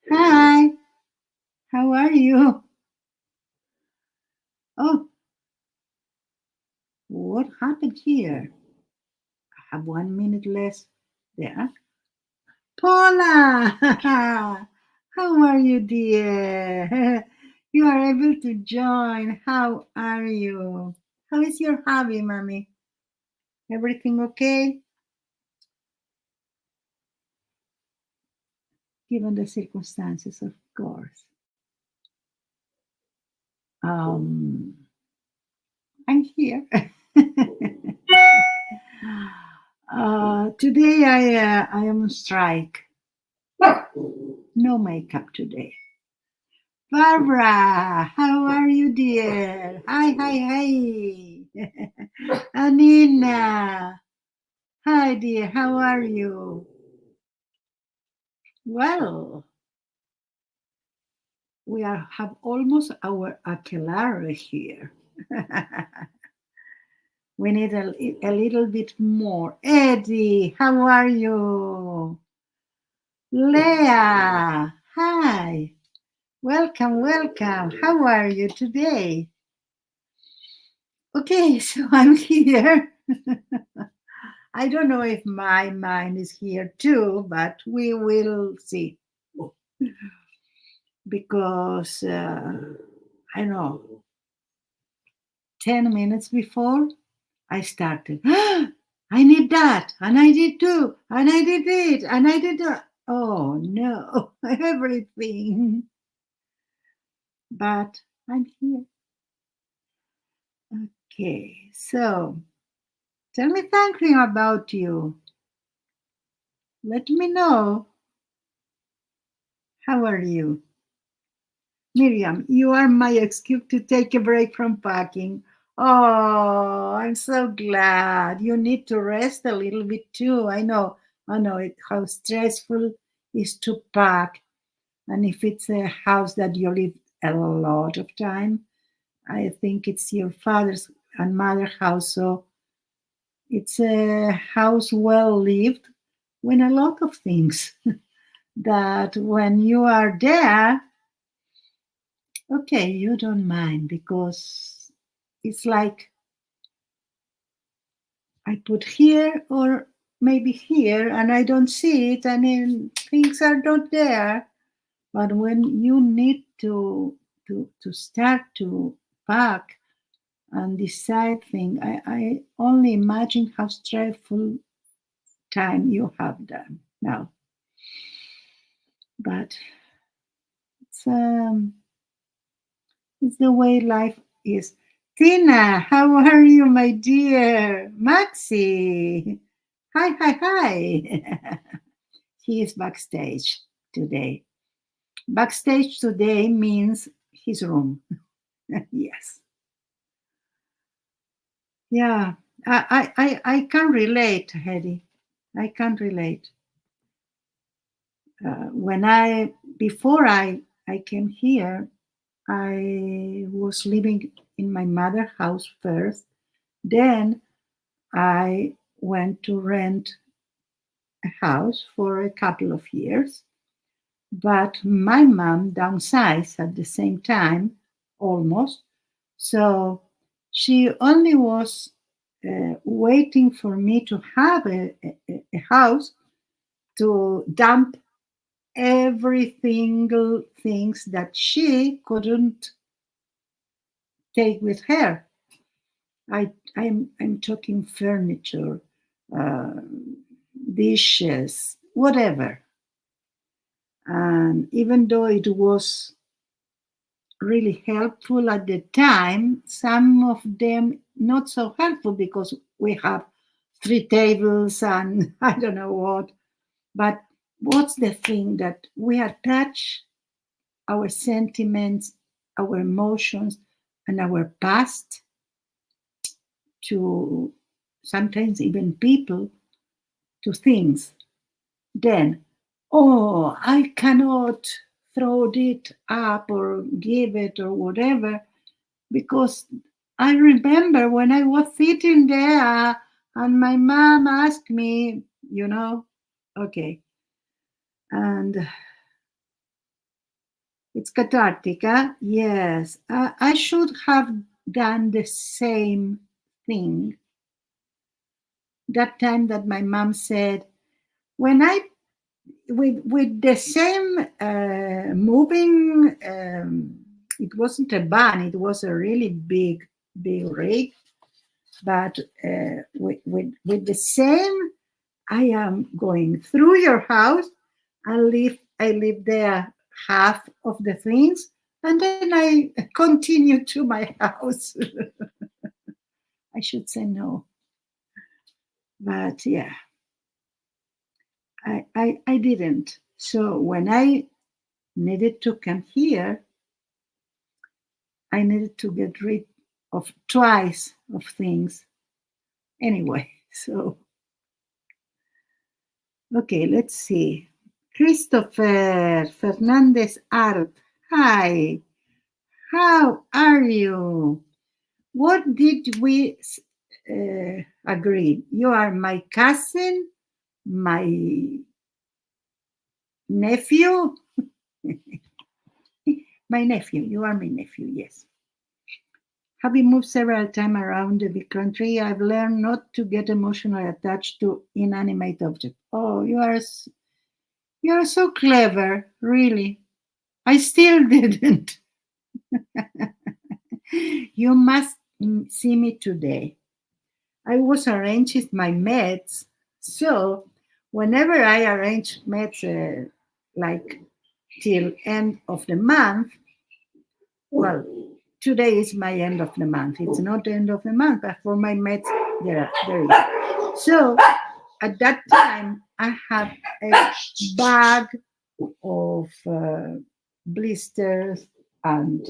Hi, how are you? Oh, what happened here? I have 1 minute less there. Paula! How are you, dear? You are able to join. How are you? How is your hobby, mommy? Everything okay? Given the circumstances, of course. Um, I'm here. Today I am on strike. No makeup today. Barbara, how are you, dear? Hi, hi, hi. Anina, hi, dear. How are you? Well, have almost our aquelarre here. We need a little bit more. Eddie, how are you? Leah, hi. Welcome, welcome. How are you today? Okay, so I'm here. I don't know if my mind is here too, but we will see. Because I know 10 minutes before I started, I need that, and I did too, and I did it, and I did that. Oh no, everything. But I'm here. Okay, so tell me something about you. Let me know. How are you? Miriam, you are my excuse to take a break from packing. Oh, I'm so glad. You need to rest a little bit too. I know how stressful it is to pack. And if it's a house that you live a lot of time, I think it's your father's and mother's house. So it's a house well lived with a lot of things that when you are there, okay, you don't mind because it's like I put here or maybe here and I don't see it and then things are not there. But when you need to start to pack and decide things, I only imagine how stressful time you have done now. But it's it's the way life is. Tina, how are you, my dear? Maxi, hi, hi, hi. He is backstage today. Backstage today means his room. Yes. Yeah, I can relate, Hedy. I can relate. When before I came here, I was living in my mother's house first. Then I went to rent a house for a couple of years. But my mom downsized at the same time, almost. So she only was waiting for me to have a house to dump every single things that she couldn't take with her. I'm talking furniture, uh, dishes, whatever. And even though it was really helpful at the time, some of them not so helpful because we have 3 tables and I don't know what. But what's the thing that we attach our sentiments, our emotions, and our past to sometimes even people to things. Then, oh, I cannot throw it up or give it or whatever because I remember when I was sitting there and my mom asked me, okay, and It's cathartic, huh? Yes. I should have done the same thing that time that my mom said, when I with the same moving, it wasn't a van, it was a really big rig, but with the same, I am going through your house. I leave there half of the things, and then I continue to my house. I should say no, but yeah, I didn't. So when I needed to come here, I needed to get rid of twice of things anyway. So okay, let's see. Christopher Fernandez Art. Hi, how are you? What did we agree? You are my cousin, my nephew. My nephew. You are my nephew, yes. Having moved several times around the big country, I've learned not to get emotionally attached to inanimate objects. Oh, you are so clever, really. I still didn't. You must see me today. I was arranging my meds, so whenever I arrange meds, like till end of the month, well, today is my end of the month. It's not the end of the month, but for my meds, there is. So at that time, I have a bag of blisters and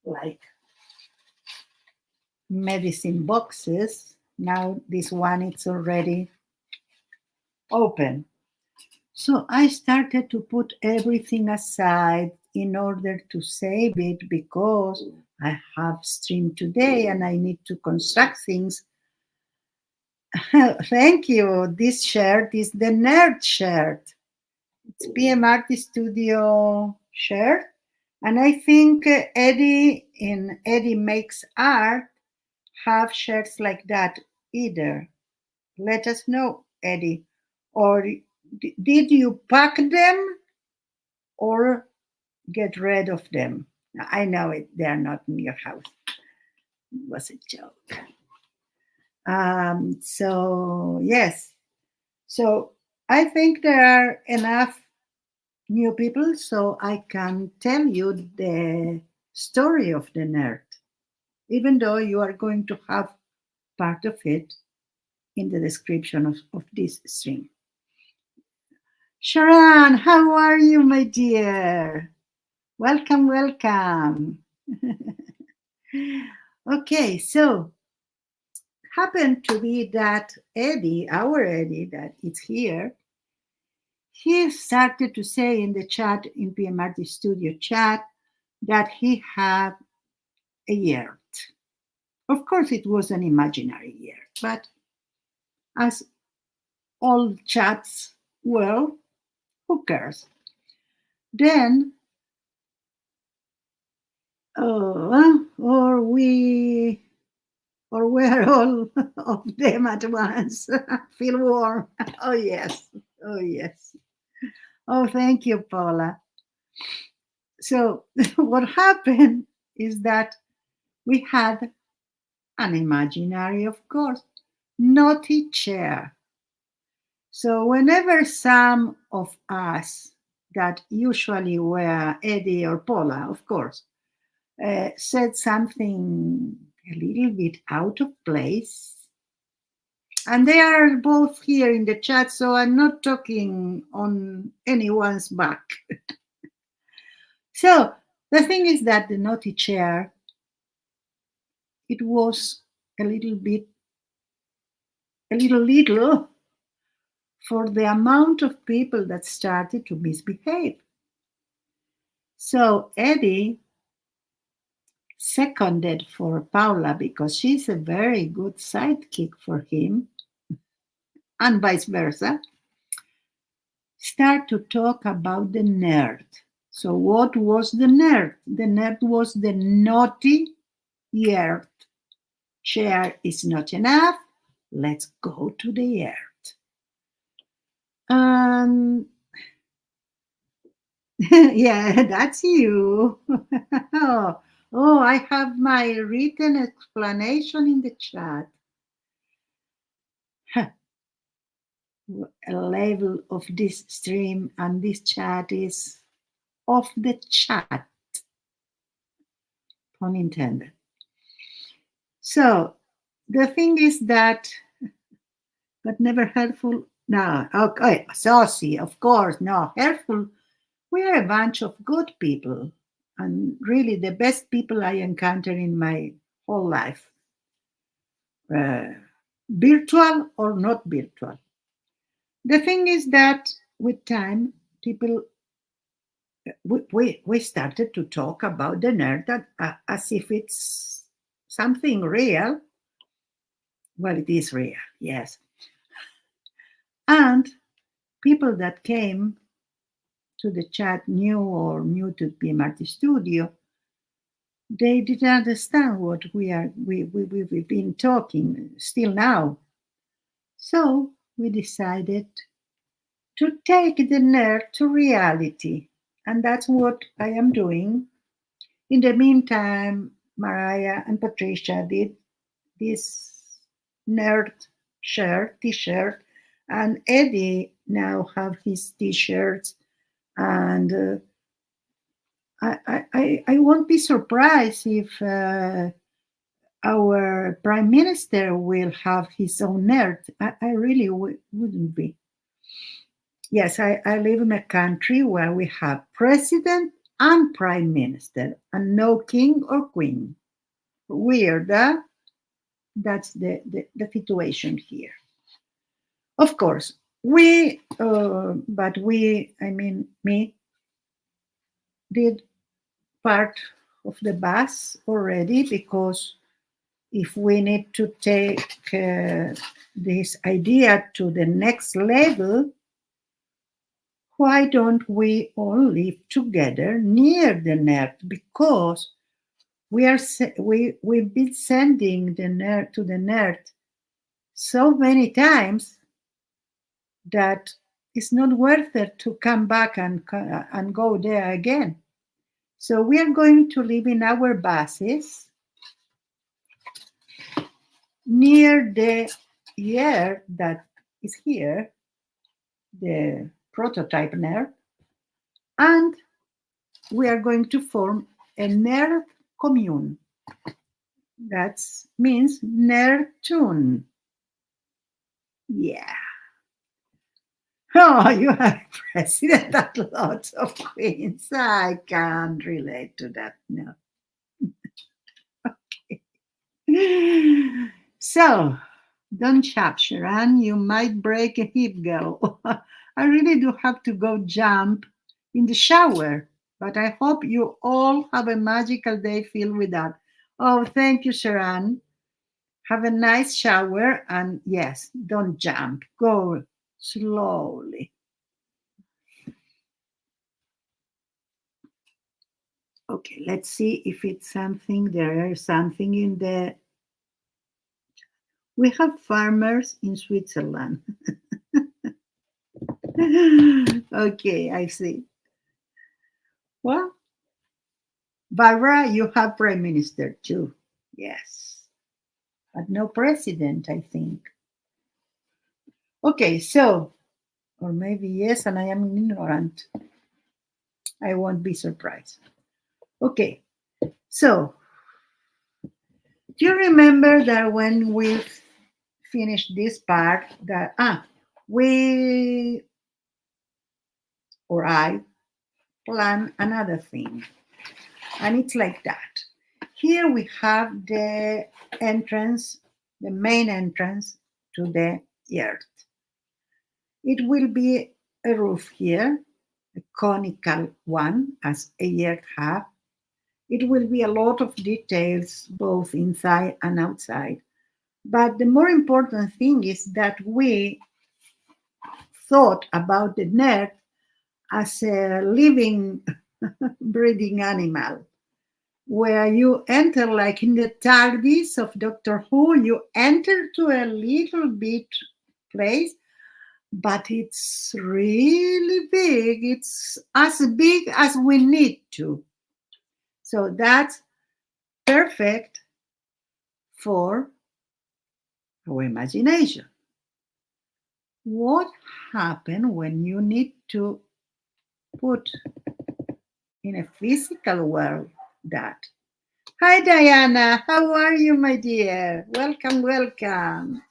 like medicine boxes. Now this one it's already open. So I started to put everything aside in order to save it because I have stream today and I need to construct things. Thank you. This shirt is the nerd shirt. It's PMArtist Studio shirt. And I think Eddie Makes Art have shirts like that either. Let us know, Eddie. Or did you pack them or get rid of them? I know it; they are not in your house. It was a joke. So yes, so I think there are enough new people, so I can tell you the story of the nerd, even though you are going to have part of it in the description of this stream. Sharon, how are you, my dear? Welcome, welcome. Okay, so happened to be that Eddie, our Eddie, that is here, he started to say in the chat, in PMArtist Studio chat, that he had a YURT. Of course, it was an imaginary YURT, but as all chats, well, who cares? Then, or we're all of them at once. Feel warm. Oh, yes. Oh, yes. Oh, thank you, Paula. So, what happened is that we had an imaginary, of course, naughty chair. So, whenever some of us, that usually were Eddie or Paula, of course, said something a little bit out of place, and they are both here in the chat, so I'm not talking on anyone's back. So the thing is that the naughty chair, it was a little for the amount of people that started to misbehave. So Eddie seconded for Paula because she's a very good sidekick for him, and vice versa. start to talk about the nerd. So, what was the nerd? The nerd was the naughty YURT. Chair is not enough. Let's go to the YURT. Yeah, that's you. Oh, I have my written explanation in the chat. A level of this stream and this chat is off the chat, pun intended. So the thing is that, but never hurtful. No, okay, saucy, of course, no, hurtful. We are a bunch of good people, and really the best people I encountered in my whole life, uh, virtual or not virtual. The thing is that with time, people we started to talk about the nerd as if it's something real. Well, it is real, yes. And people that came to the chat new to PMArtist Studio, they didn't understand what we've been talking still now. So we decided to take the nerd to reality. And that's what I am doing. In the meantime, Mariah and Patricia did this nerd shirt, t-shirt, and Eddie now have his t-shirts. And I won't be surprised if our prime minister will have his own nerd. I really wouldn't be. Yes, I live in a country where we have president and prime minister and no king or queen. Weird, huh? That's the situation here. Of course, I mean, me, did part of the bus already because if we need to take this idea to the next level, why don't we all live together near the net? Because we've been sending the nerd to the net so many times that it's not worth it to come back and go there again. So we are going to live in our bases near the year that is here, the prototype nerd, and we are going to form a NURT commune. That means NURTUNE. Yeah. Oh, you have president and lots of queens. I can't relate to that. No. So, don't shout, Sharon. You might break a hip, girl. I really do have to go jump in the shower, but I hope you all have a magical day filled with that. Oh, thank you, Sharon. Have a nice shower, and yes, don't jump. Go slowly. Okay, let's see if it's something. There is something in the. We have farmers in Switzerland. Okay, I see. Well, Barbara, you have prime minister too. Yes, but no president, I think. Okay, so, or maybe yes, and I am ignorant. I won't be surprised. Okay, so do you remember that when we finished this part that we or I plan another thing, and it's like that. Here we have the entrance, the main entrance to the YURT. It will be a roof here, a conical one, as a YURT have. It will be a lot of details, both inside and outside. But the more important thing is that we thought about the NURT as a living, breathing animal, where you enter, like in the TARDIS of Doctor Who, you enter to a little bit place, but it's really big. It's as big as we need to. So that's perfect for our imagination. What happens when you need to put in a physical world that? Hi, Diana. How are you, my dear? Welcome, welcome.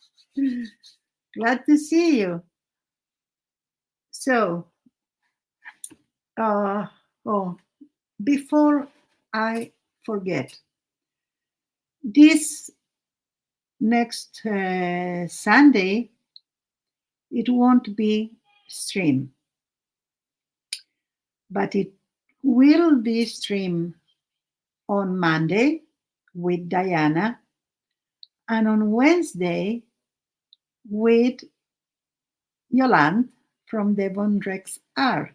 Glad to see you. So, before I forget, this next Sunday, it won't be stream, but it will be stream on Monday with Diana, and on Wednesday with Yolande from Devon Rex Art,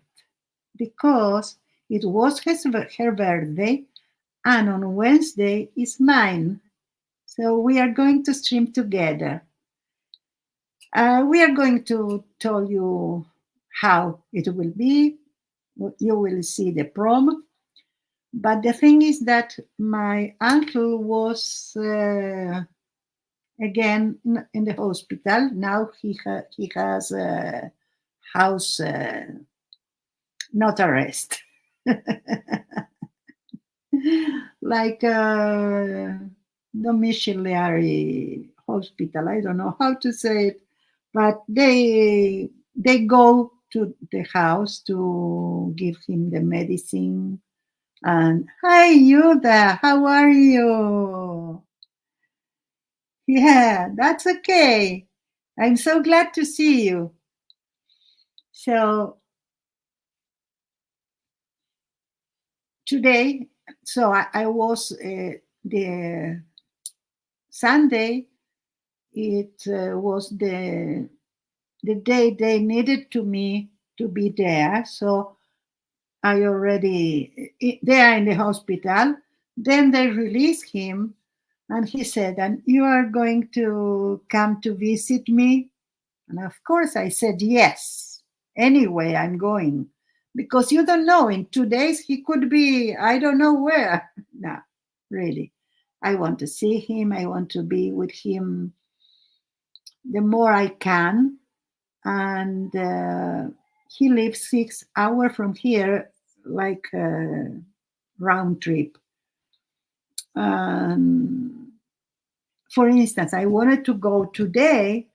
because it was her birthday, and on Wednesday is mine. So we are going to stream together. We are going to tell you how it will be. You will see the prom. But the thing is that my uncle was again in the hospital. Now he has house not arrest. Like domiciliary hospital. I don't know how to say it, but they go to the house to give him the medicine. And hi, Yuda, how are you? Yeah, that's okay. I'm so glad to see you. So today, so I was the Sunday. It was the day they needed me to be there. So I already there in the hospital. Then they released him, and he said, "And you are going to come to visit me?" And of course, I said yes. Anyway, I'm going, because you don't know. In 2 days, he could be I don't know where. No, really, I want to see him. I want to be with him the more I can, and he lives 6 hours from here, like round trip. For instance, I wanted to go today,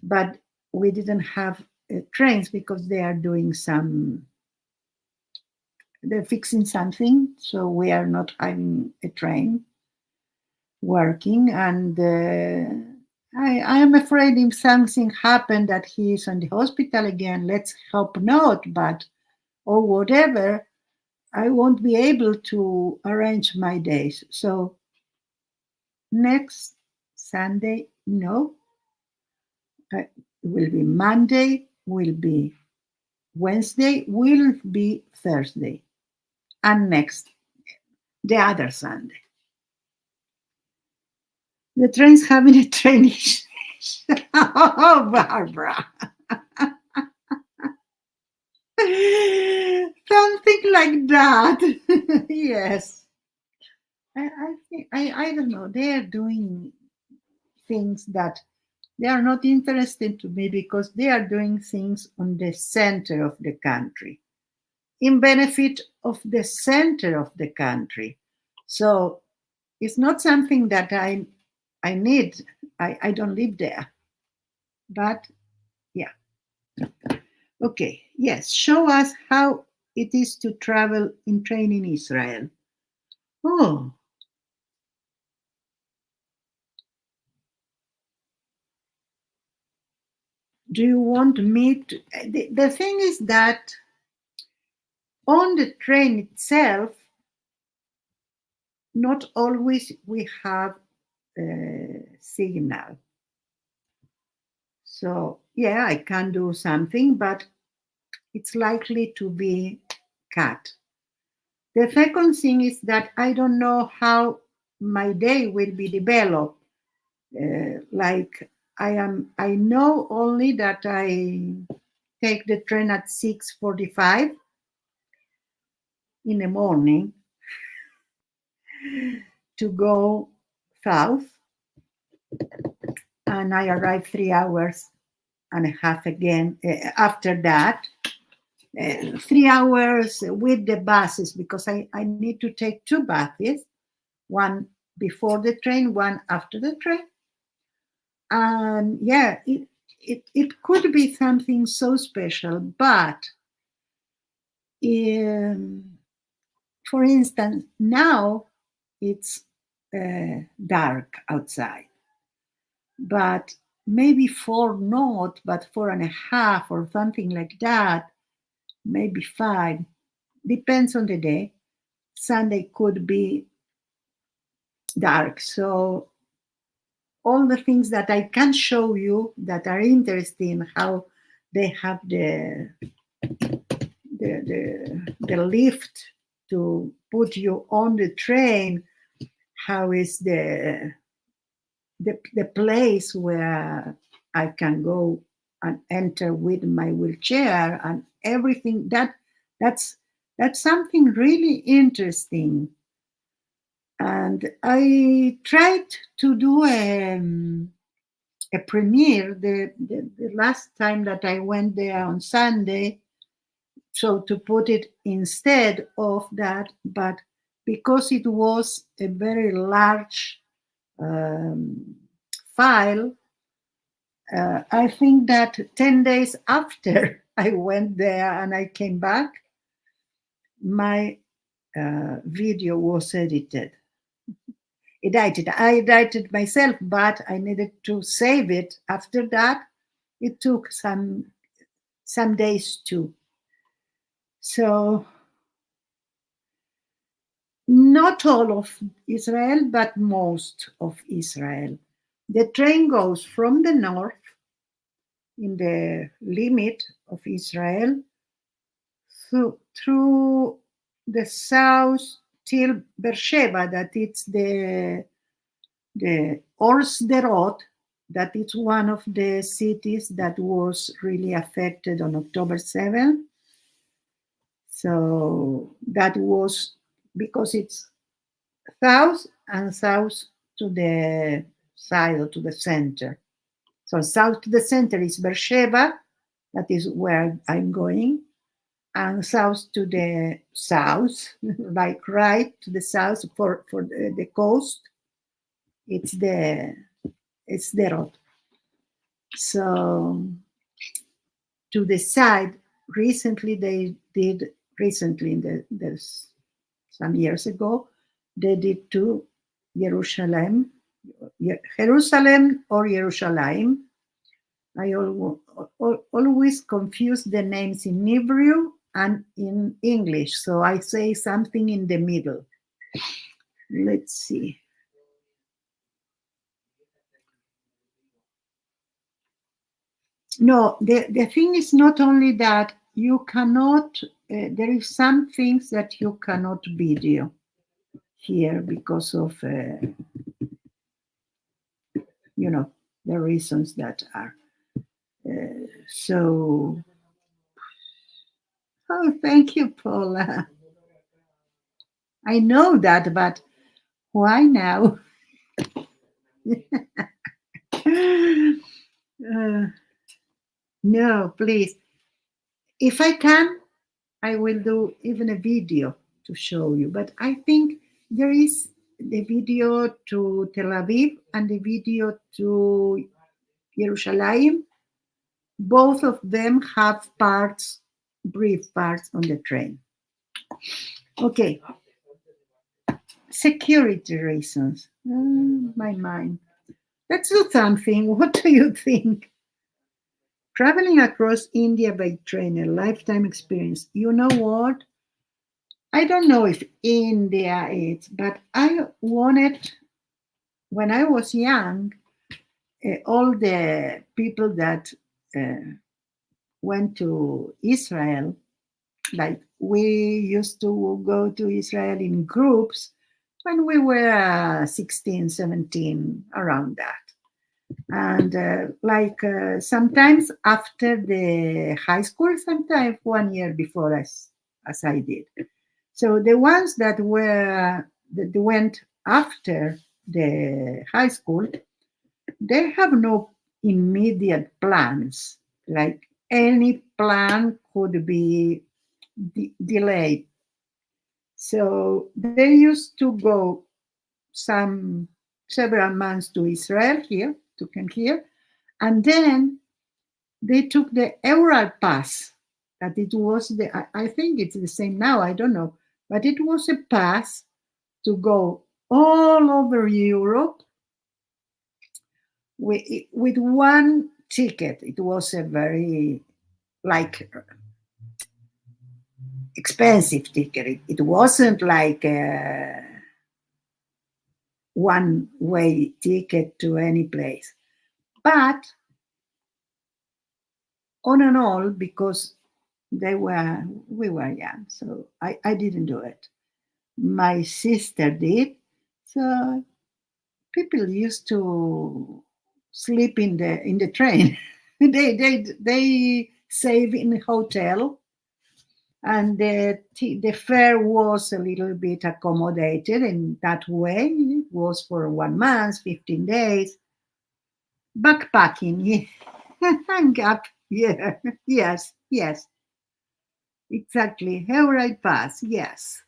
but we didn't have trains because they're fixing something, so we are not having a train working. And I am afraid if something happened that he is in the hospital again, let's hope not, but or whatever, I won't be able to arrange my days. So next Sunday, no. It will be Monday, will be Wednesday, will be Thursday, and next, the other Sunday. The train's having a training. Oh, Barbara. Something like that. Yes. I think I don't know. They are doing things that they are not interested to me, because they are doing things on the center of the country, in benefit of the center of the country. So it's not something that I need. I don't live there. But yeah. Okay. Yes. Show us how it is to travel in train in Israel. Oh, do you want me to? The thing is that on the train itself, not always we have signal. So yeah, I can do something, but it's likely to be cut. The second thing is that I don't know how my day will be developed. Like I know only that I take the train at 6:45 in the morning to go south, and I arrive 3 hours and a half again after that. 3 hours with the buses because I need to take two buses, one before the train, one after the train. And yeah, it could be something so special, but for instance, now it's dark outside, but maybe 4 not, but 4.5 or something like that, maybe 5, depends on the day. Sunday could be dark. So all the things that I can show you that are interesting, how they have the lift to put you on the train, how is the place where I can go and enter with my wheelchair and everything. That's something really interesting. And I tried to do a premiere the last time that I went there on Sunday. So to put it instead of that, but because it was a very large um, file, I think that 10 days after I went there and I came back, my video was edited. I edited myself, but I needed to save it. After that, it took some days too. So not all of Israel, but most of Israel. The train goes from the north, in the limit of Israel, through the south till Beersheba, that it's the or Sderot, that it's one of the cities that was really affected on October 7th. So that was because it's south and south to the side or to the center. So south to the center is Beersheba, that is where I'm going, and south to the south, like right to the south for the coast, it's the road. So to the side, recently they did recently there's some years ago they did to Jerusalem or Jerusalem. I always confuse the names in Hebrew and in English, so I say something in the middle. Let's see. No, the thing is not only that you cannot, there is some things that you cannot video here because of, the reasons that are. So, oh, thank you, Paula. I know that, but why now? No, please. If I can, I will do even a video to show you. But I think there is the video to Tel Aviv and the video to Jerusalem. Both of them have parts, brief parts on the train. Okay. Security reasons. My mind. Let's do something. What do you think? Traveling across India by train, a lifetime experience. You know what? I don't know if India is, but I wanted, when I was young, all the people that went to Israel, like we used to go to Israel in groups when we were 16, 17, around that. And sometimes after the high school, sometimes 1 year before, as I did. So the ones that went after the high school, they have no immediate plans. Like any plan could be delayed. So they used to go some several months to Israel here, to come here, and then they took the Ural pass. That it was I think it's the same now, I don't know, but it was a pass to go all over Europe with one ticket. It was a very like expensive ticket. It wasn't like a one-way ticket to any place, but on and all, because we were young, so I didn't do it. My sister did. So people used to sleep in the train. They save in a hotel, and the fare was a little bit accommodated in that way. It was for 1 month, 15 days. Backpacking, yeah. Hang up, yeah, yes, yes, exactly. Hayride Pass, yes.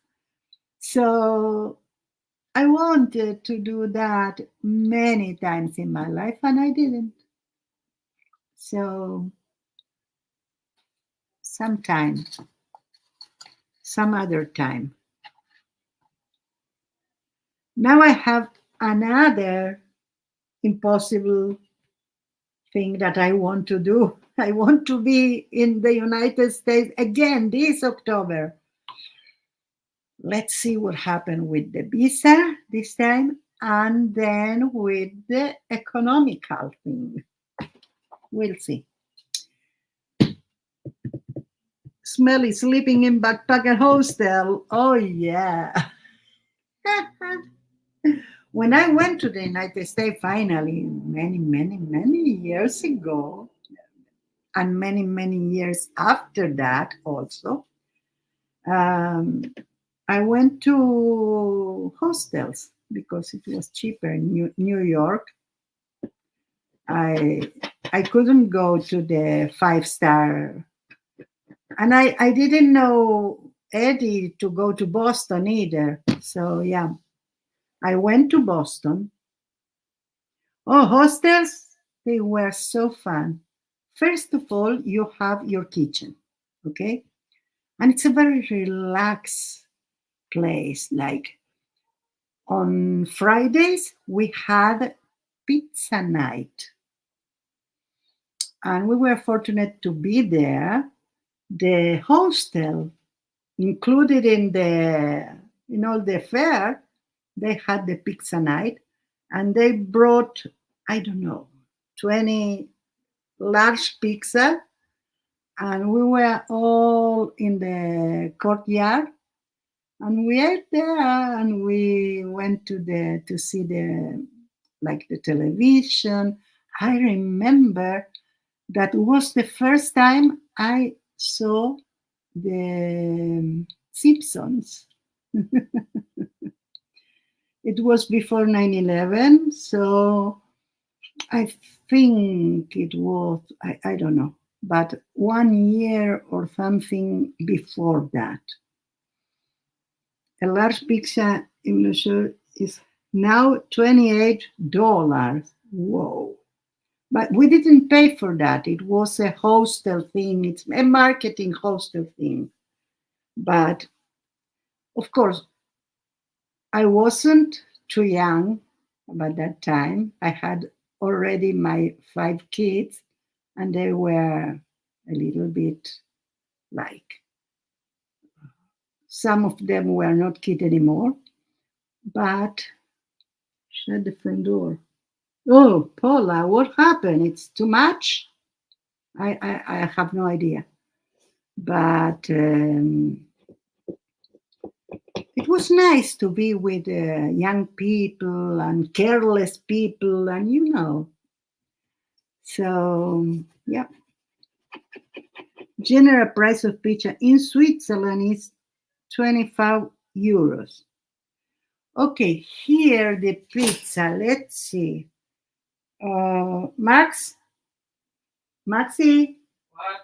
So I wanted to do that many times in my life, and I didn't. So sometime, some other time. Now I have another impossible thing that I want to do. I want to be in the United States again this October. Let's see what happened with the visa this time, and then with the economical thing. We'll see. Smelly sleeping in backpacker hostel. Oh yeah. When I went to the United States finally, many years ago, and many years after that also, um, I went to hostels because it was cheaper in New York. I I couldn't go to the 5-star, and I didn't know Eddie to go to Boston either. So yeah, I went to Boston. Oh, hostels, they were so fun. First of all, you have your kitchen, okay? And it's a very relaxed place. Like on Fridays, we had pizza night. And we were fortunate to be there. The hostel included in all the fare, they had the pizza night, and they brought, I don't know, 20 large pizza, and we were all in the courtyard, and we ate there, and we went to see the television. I remember that was the first time I saw the Simpsons. It was before 9/11, so I think it was, I don't know, but 1 year or something before that. A large pizza in Le Jour is now $28. Whoa. But we didn't pay for that. It was a hostel thing. It's a marketing hostel thing. But of course, I wasn't too young by that time. I had already my 5 kids, and they were a little bit like, some of them were not kids anymore. But shut the front door. Oh, Paula, what happened? It's too much? I have no idea. But it was nice to be with young people and careless people, and So, yeah, general price of pizza in Switzerland is 25 euros. Okay, here the pizza. Let's see. Maxi, What?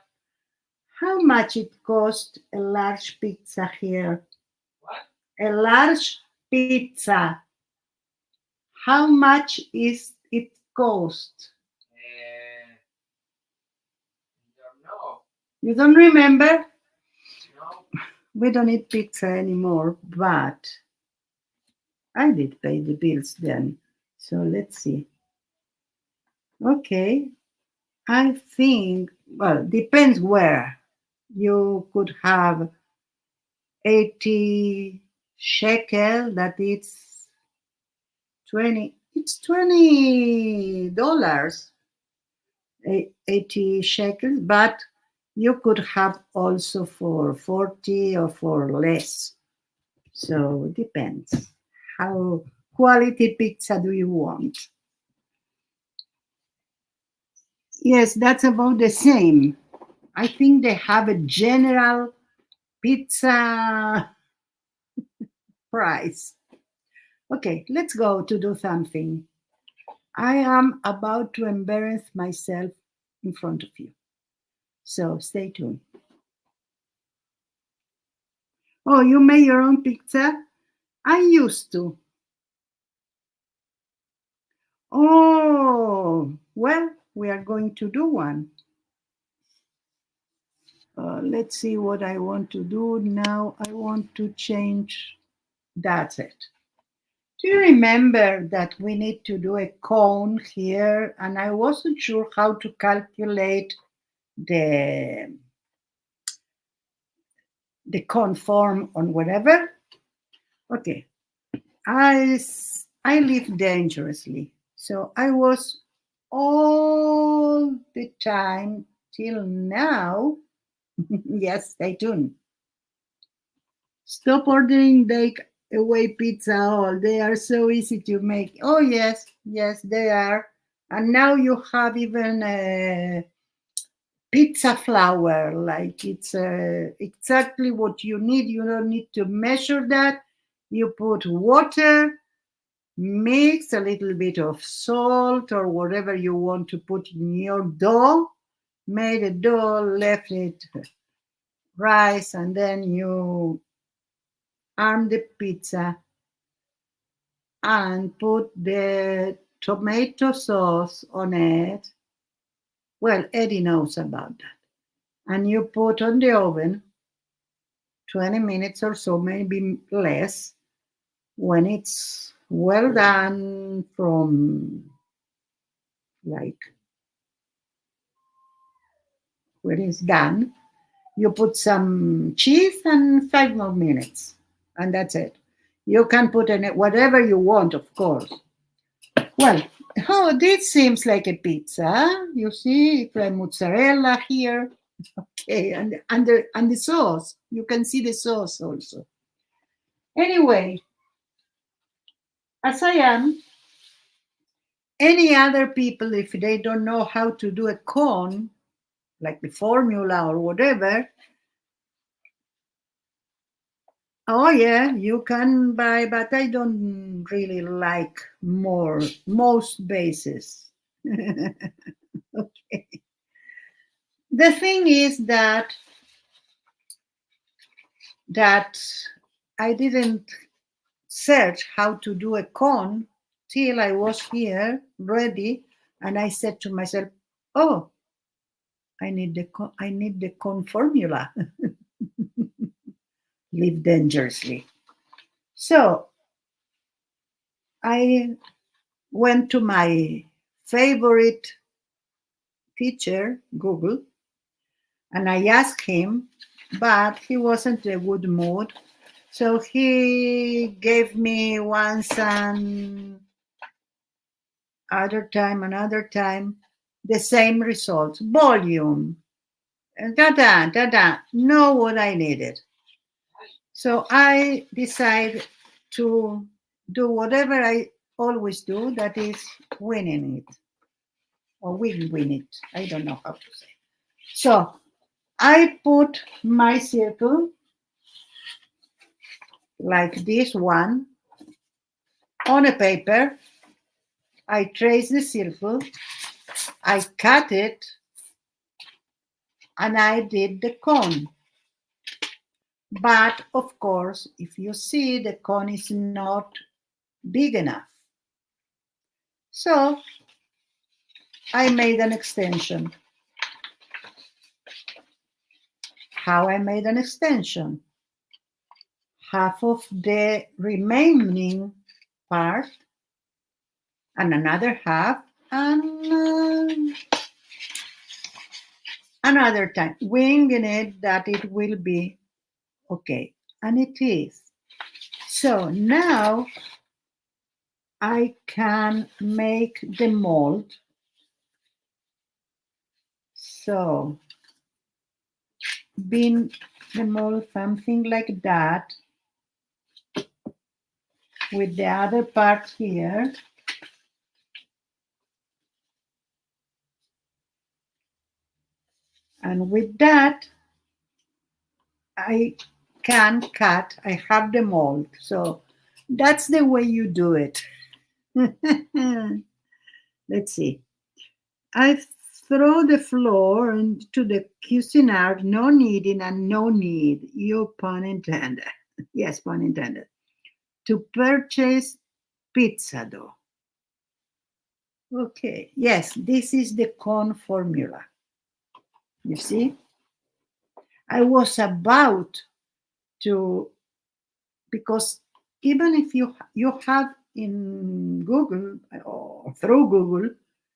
how much it cost a large pizza here? What? A large pizza. How much is it cost? Don't know. You don't remember? No. We don't eat pizza anymore, but I did pay the bills then. So let's see. Okay, I think, well, depends where. You could have 80 shekel, that is 20, it's $20, 80 shekels, but you could have also for 40 or for less. So it depends. How quality pizza do you want? Yes, that's about the same. I think they have a general pizza price. Okay, let's go to do something. I am about to embarrass myself in front of you. So stay tuned. Oh, you made your own pizza? I used to. Oh, well, we are going to do one. Let's see what I want to do now. I want to change. That's it. Do you remember that we need to do a cone here? And I wasn't sure how to calculate the the cone form on whatever. Okay, I live dangerously, so I was all the time till now. Yes, stay tuned. Stop ordering take away pizza. All they are so easy to make. Oh yes, yes they are. And now you have even a pizza flour. Like it's exactly what you need. You don't need to measure that. You put water, mix a little bit of salt or whatever you want to put in your dough. Made a dough, left it rise, and then you arm the pizza and put the tomato sauce on it. Well, Eddie knows about that. And you put on the oven 20 minutes or so, maybe less. When it's well done from like when it's done, you put some cheese and 5 more minutes. And that's it. You can put in it whatever you want, of course. Well, oh, this seems like a pizza. You see, it's like mozzarella here. Okay, and the sauce. You can see the sauce also. Anyway, as I am, any other people, if they don't know how to do a cone, like the formula or whatever, oh yeah, you can buy, but I don't really like most bases. Okay. The thing is that I didn't search how to do a cone till I was here ready, and I said to myself, "Oh, I need the cone formula." Live dangerously. So I went to my favorite teacher, Google, and I asked him, but he wasn't in a good mood. So he gave me once and another time. the same results. Volume, know what I needed. So I decided to do whatever I always do, that is winning it, or win it. I don't know how to say. So I put my circle like this one on a paper. I trace the circle, I cut it, and I did the cone. But of course, if you see, the cone is not big enough. So I made an extension. How I made an extension? Half of the remaining part and another half, and another time, winging it that it will be okay. And it is. So now I can make the mold. So being the mold something like that, with the other part here. And with that, I can cut. I have the mold. So that's the way you do it. Let's see. I throw the floor into the Cuisinart, no needing and no need, you pun intended. Yes, pun intended. To purchase pizza dough. Okay, yes, this is the cone formula. You see? I was about to, because even if you have in Google or through Google,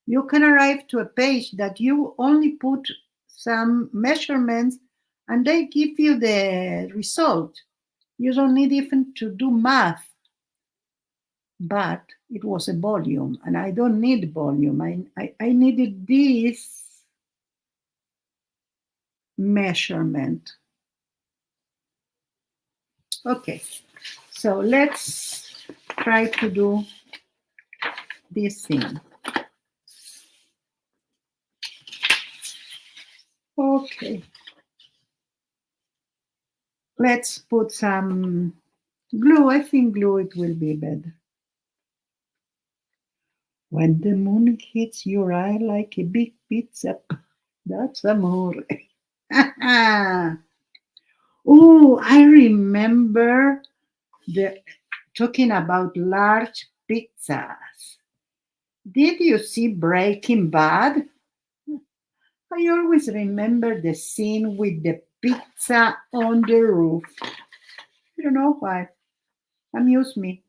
you can arrive to a page that you only put some measurements and they give you the result. You don't need even to do math. But it was a volume, and I don't need volume. I needed this measurement. Okay, so let's try to do this thing. Okay. Let's put some glue. I think glue it will be better. When the moon hits your eye like a big pizza, that's amore. Oh, I remember the talking about large pizzas. Did you see Breaking Bad? I always remember the scene with the pizza on the roof. I don't know why. Amuse me.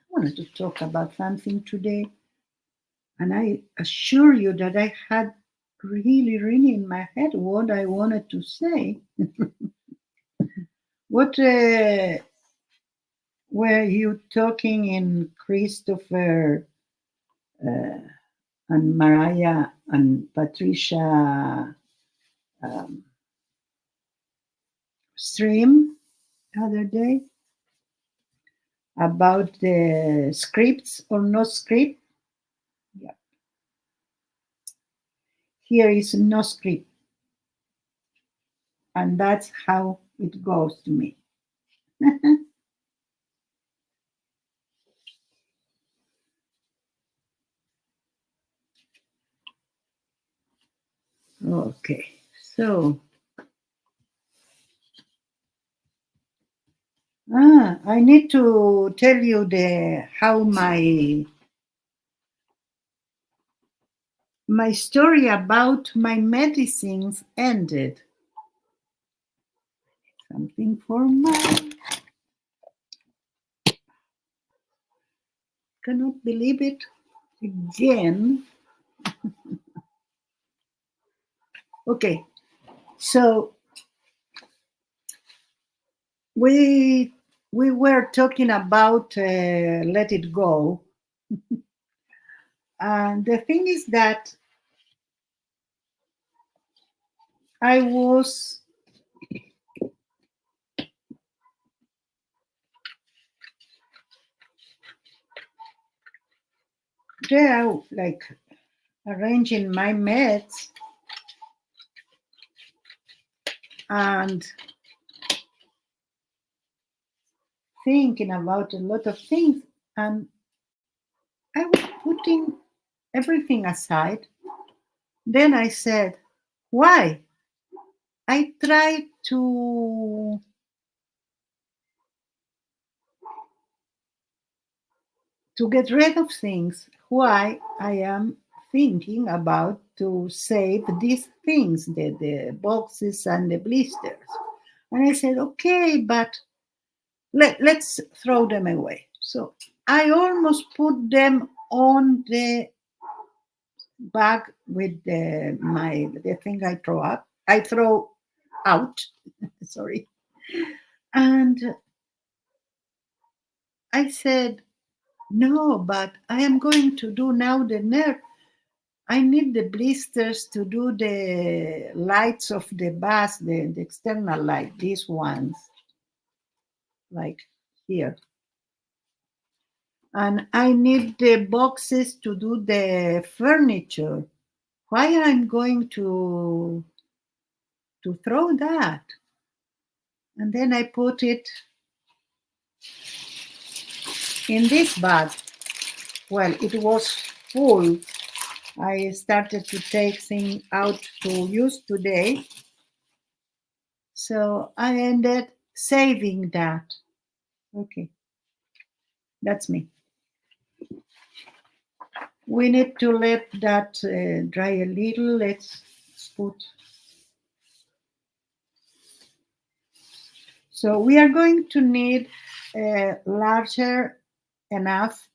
I wanted to talk about something today, and I assure you that I had really in my head what I wanted to say. What were you talking in Christopher and Mariah and Patricia stream the other day about the scripts or no script? Yeah. Here is no script, and that's how it goes to me. Okay, so I need to tell you the how my story about my medicines ended. Something for my, cannot believe it again. Okay, so we we were talking about let it go, and the thing is that I was there, like arranging my meds and thinking about a lot of things, and I was putting everything aside. Then I said, why? I tried to get rid of things. Why I am thinking about to save these things, the boxes and the blisters. And I said, okay, but let's throw them away. So I almost put them on the bag with the thing I throw out. Sorry. And I said, no, but I am going to do now the NURT. I need the blisters to do the lights of the bus, the external light, these ones, like here. And I need the boxes to do the furniture. Why I'm going to throw that? And then I put it in this bag. Well, it was full. I started to take things out to use today. So I ended saving that. Okay, that's me. We need to let that dry a little. Let's put. So we are going to need a larger enough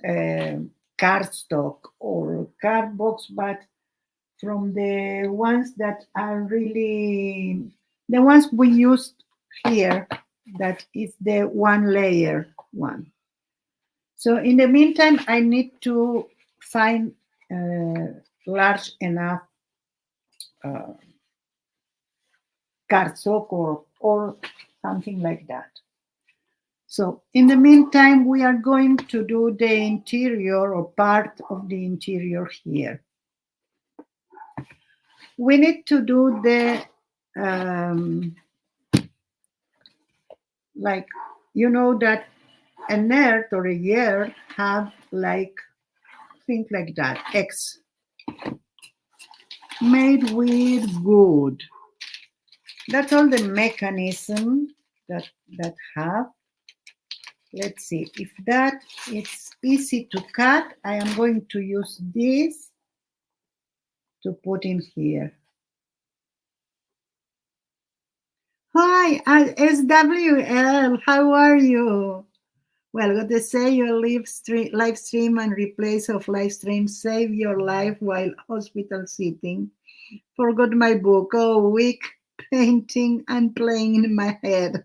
uh, cardstock or card box, but from the ones that are really the ones we used here, that is the one layer one. So in the meantime, I need to find large enough uh, cardstock or something like that. So in the meantime, we are going to do the interior or part of the interior here. We need to do the like, you know that a NERT or a YURT have like things like that, X made with wood. That's all the mechanism that have. Let's see if that it's easy to cut. I am going to use this to put in here. Hi, SWL, how are you? Well, what they say, your live stream and replace of live stream save your life while hospital sitting. Forgot my book. Oh, week painting and playing in my head.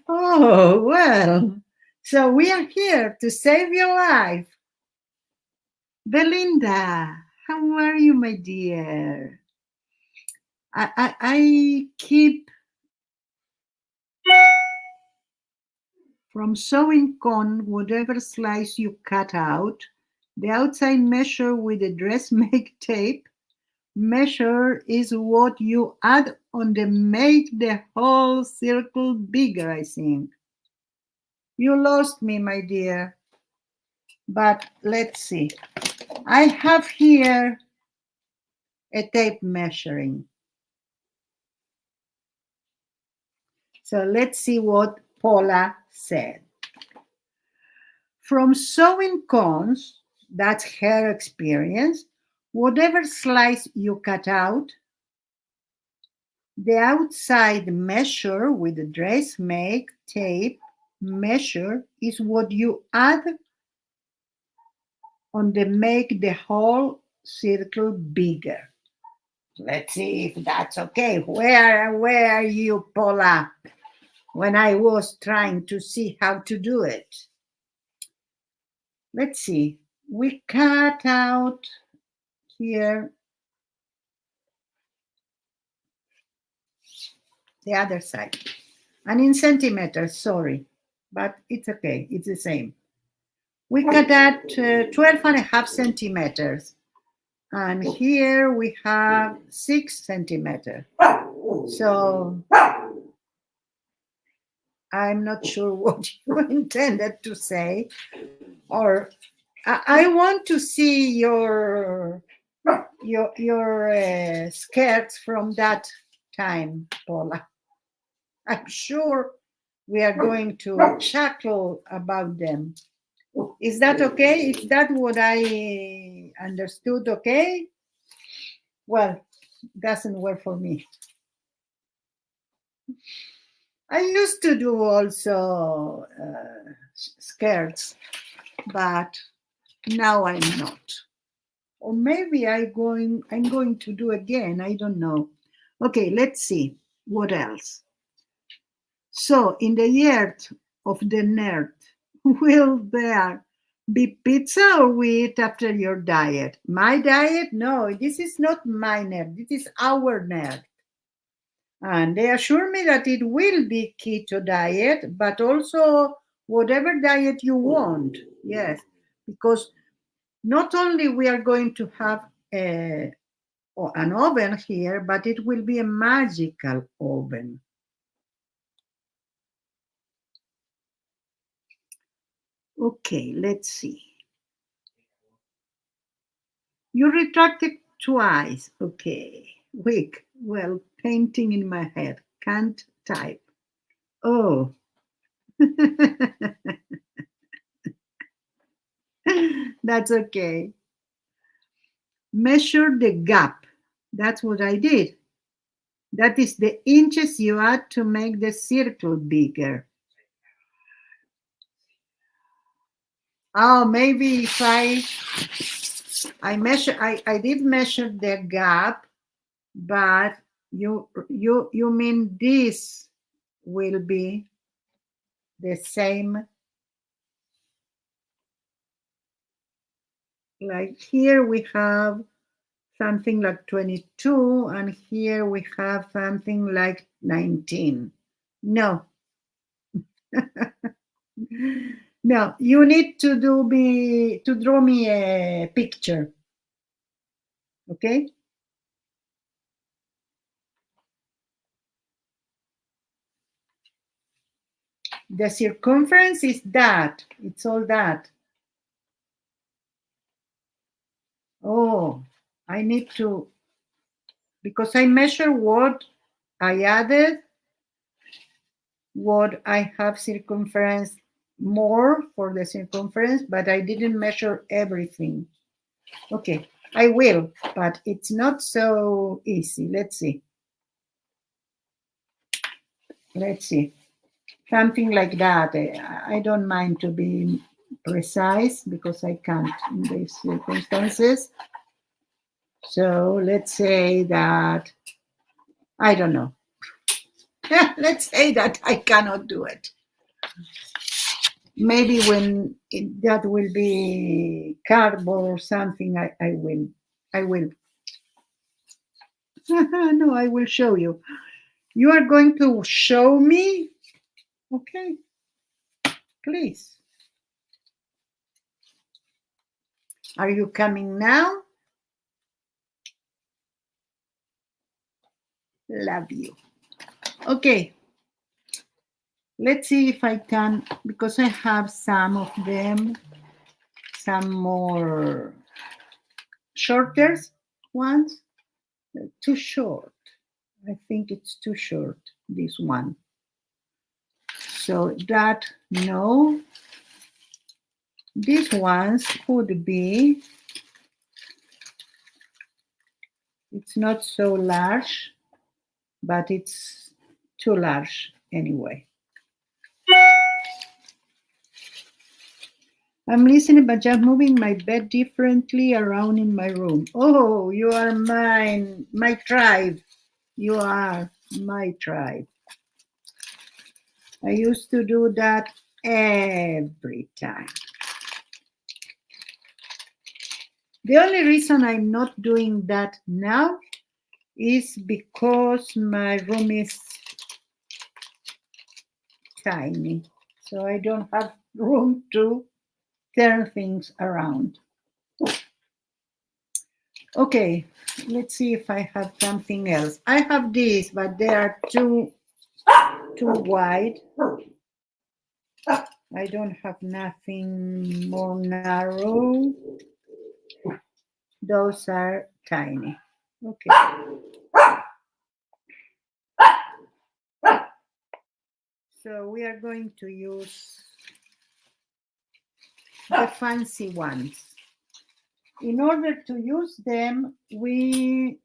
Oh, well. So we are here to save your life. Belinda, how are you, my dear? I keep from sewing cone whatever slice you cut out, the outside measure with the dressmaker tape. Measure is what you add on the make the whole circle bigger, I think. You lost me, my dear. But let's see. I have here a tape measuring. So let's see what Paula said. From sewing cones, that's her experience, whatever slice you cut out, the outside measure with the dressmaker tape measure is what you add on the make the whole circle bigger. Let's see if that's okay. Where were you, Paula, when I was trying to see how to do it? Let's see. We cut out here the other side. And in centimeters, sorry, but it's okay. It's the same. We cut out 12.5 centimeters. And here we have 6 centimeters. So I'm not sure what you intended to say, or I want to see your skirts from that time, Paula. I'm sure we are going to chuckle about them. Is that okay? Is that what I understood? Okay. Well, doesn't work for me. I used to do also skirts, but now I'm not. Or maybe I'm going to do again. I don't know. Okay, let's see what else. So in the YURT of the NURT, will there be pizza or we eat after your diet? My diet? No, this is not my NURT. This is our NURT. And they assure me that it will be keto diet, but also whatever diet you want. Yes, because not only we are going to have an oven here, but it will be a magical oven. Okay, let's see. You retracted twice. Okay. Weak. Well, painting in my head. Can't type. Oh. That's okay. Measure the gap. That's what I did. That is the inches you add to make the circle bigger. Oh, maybe if I did measure the gap, but you mean this will be the same. Like here we have something like 22, and here we have something like 19. No. No, you need to draw me a picture. Okay? The circumference is that. It's all that. Oh, I need to, because I measure what I added, what I have circumference more for the circumference, but I didn't measure everything. Okay, I will, but it's not so easy. Let's see. Let's see. Something like that. I don't mind to be precise because I can't in these circumstances. So let's say that, I don't know. Let's say that I cannot do it. Maybe when that will be cardboard or something, I will. No, I will show you. You are going to show me? Okay, please. Are you coming now? Love you. Okay. Let's see if I can, because I have some of them, some more shorter ones. Too short. I think it's too short, this one. So that, no. These ones could be, it's not so large, but it's too large anyway. I'm listening, but just moving my bed differently around in my room. Oh, you are mine, my tribe. You are my tribe. I used to do that every time. The only reason I'm not doing that now is because my room is tiny. So I don't have room to turn things around. Okay, let's see if I have something else. I have this, but they are too wide. I don't have nothing more narrow. Those are tiny. Okay. So we are going to use the fancy ones. In order to use them, we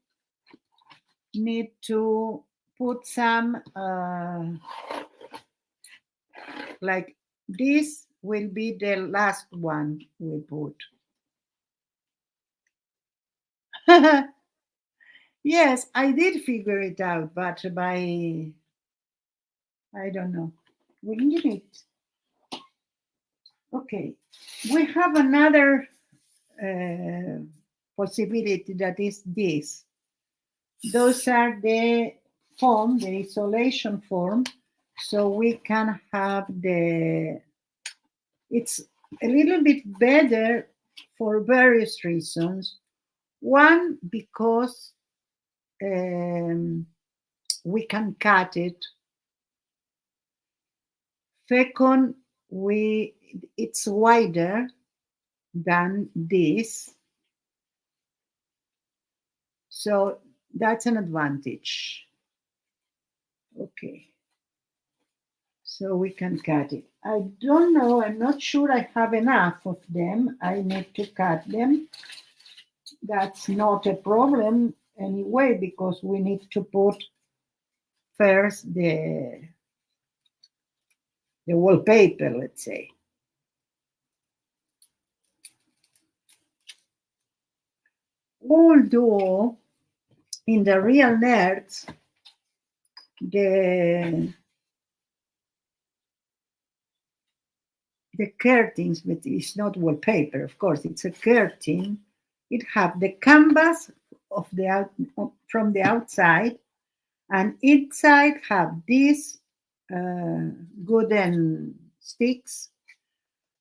need to put some, like this will be the last one we put. Yes, I did figure it out, but by, I don't know, winging it. Okay, we have another possibility that is this. Those are the foam, the isolation foam, so we can have the, it's a little bit better for various reasons. One, because we can cut it. Second, it's wider than this, so that's an advantage. Okay, so we can cut it. I don't know, I'm not sure I have enough of them. I need to cut them. That's not a problem anyway, because we need to put first the wallpaper, let's say. Although in the real nerds, the curtains, but it's not wallpaper, of course, it's a curtain. It have the canvas of the from the outside, and inside have these wooden sticks,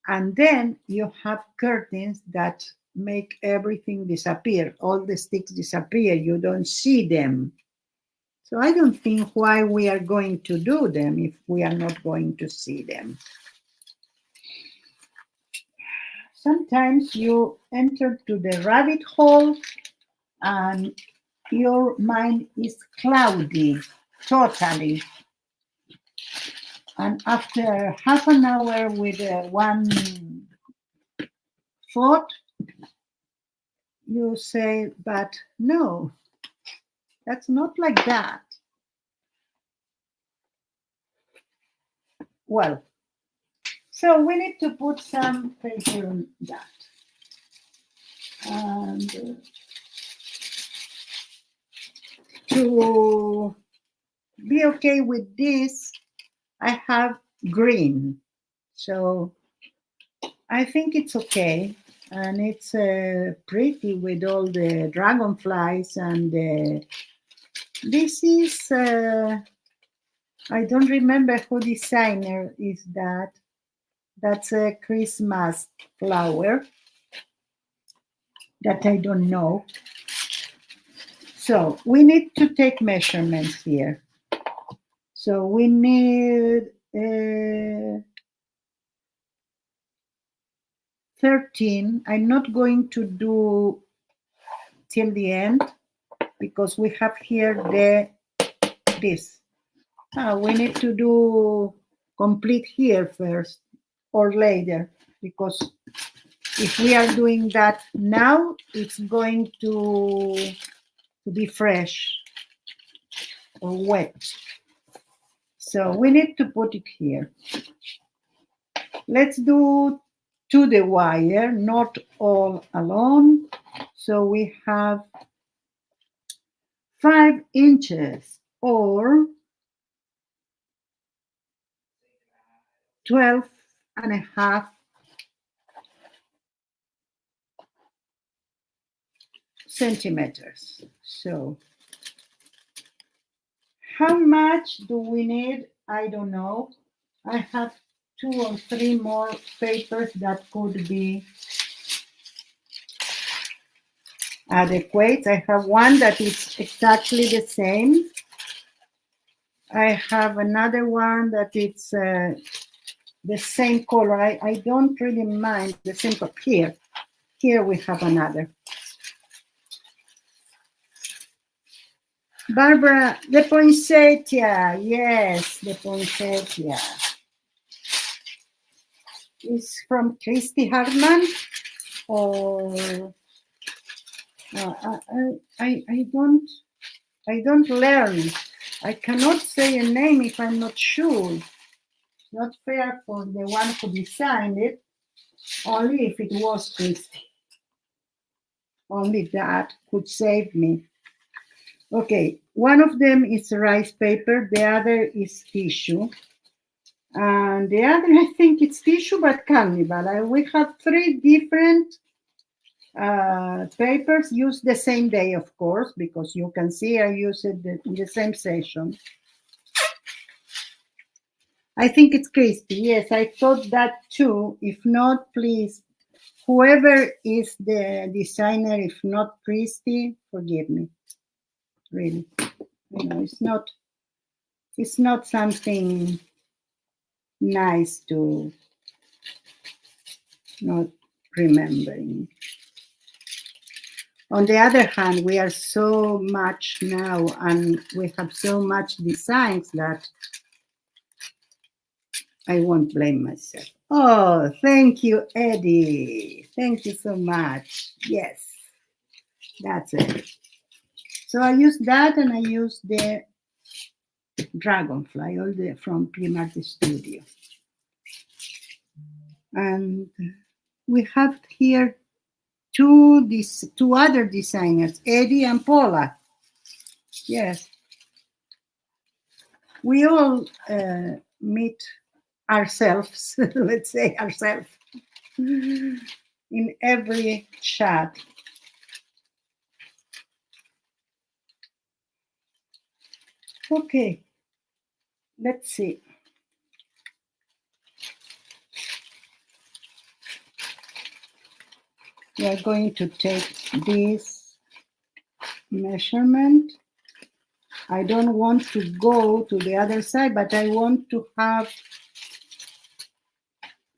and then you have curtains that make everything disappear. All the sticks disappear, you don't see them. So I don't think why we are going to do them if we are not going to see them. Sometimes you enter to the rabbit hole and your mind is cloudy, totally. And after half an hour with one thought, you say, but no, that's not like that. Well, so we need to put some paper on that. And to be okay with this, I have green. So I think it's okay. And it's pretty with all the dragonflies. And this is, I don't remember who designer is that. That's a Christmas flower that I don't know. So we need to take measurements here. So we need 13. I'm not going to do till the end because we have here this. We need to do complete here first or later, because if we are doing that now, it's going to be fresh or wet. So we need to put it here. Let's do to the wire, not all alone. So we have 5 inches or 12.5 centimeters. So how much do we need? I don't know. I have 2 or 3 more papers that could be adequate. I have one that is exactly the same. I have another one that it's the same color. I don't really mind the same color. Here we have another. Barbara, the poinsettia. Yes, the poinsettia. Is from Christy Hartman, or I don't learn. I cannot say a name if I'm not sure. It's not fair for the one who designed it. Only if it was Christy. Only that could save me. Okay, one of them is rice paper, the other is tissue. And the other, I think it's tissue, but carnival. We have 3 different papers used the same day, of course, because you can see I use it in the same session. I think it's Christy. Yes, I thought that too. If not, please, whoever is the designer, if not Christy, forgive me. Really, you know, it's not something nice to not remembering. On the other hand, we are so much now and we have so much designs that I won't blame myself. Oh, thank you, Eddie. Thank you so much. Yes, that's it. So I use that and I use the dragonfly, all the from PMArtist Studio. And we have here two other designers, Eddie and Paula. Yes. We all meet ourselves, let's say ourselves, in every chat. Okay, let's see. We are going to take this measurement. I don't want to go to the other side, but I want to have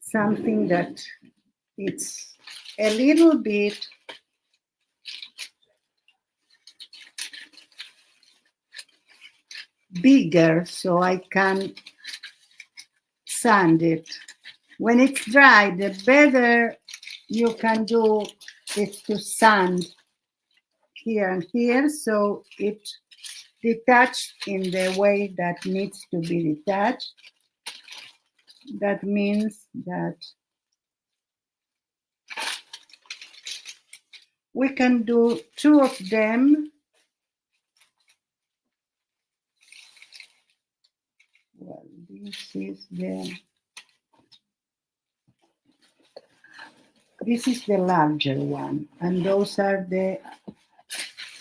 something that it's a little bit bigger so I can sand it. When it's dry, the better you can do is to sand here and here so it detached in the way that needs to be detached. That means that we can do 2 of them. Well, this is the larger one, and those are the,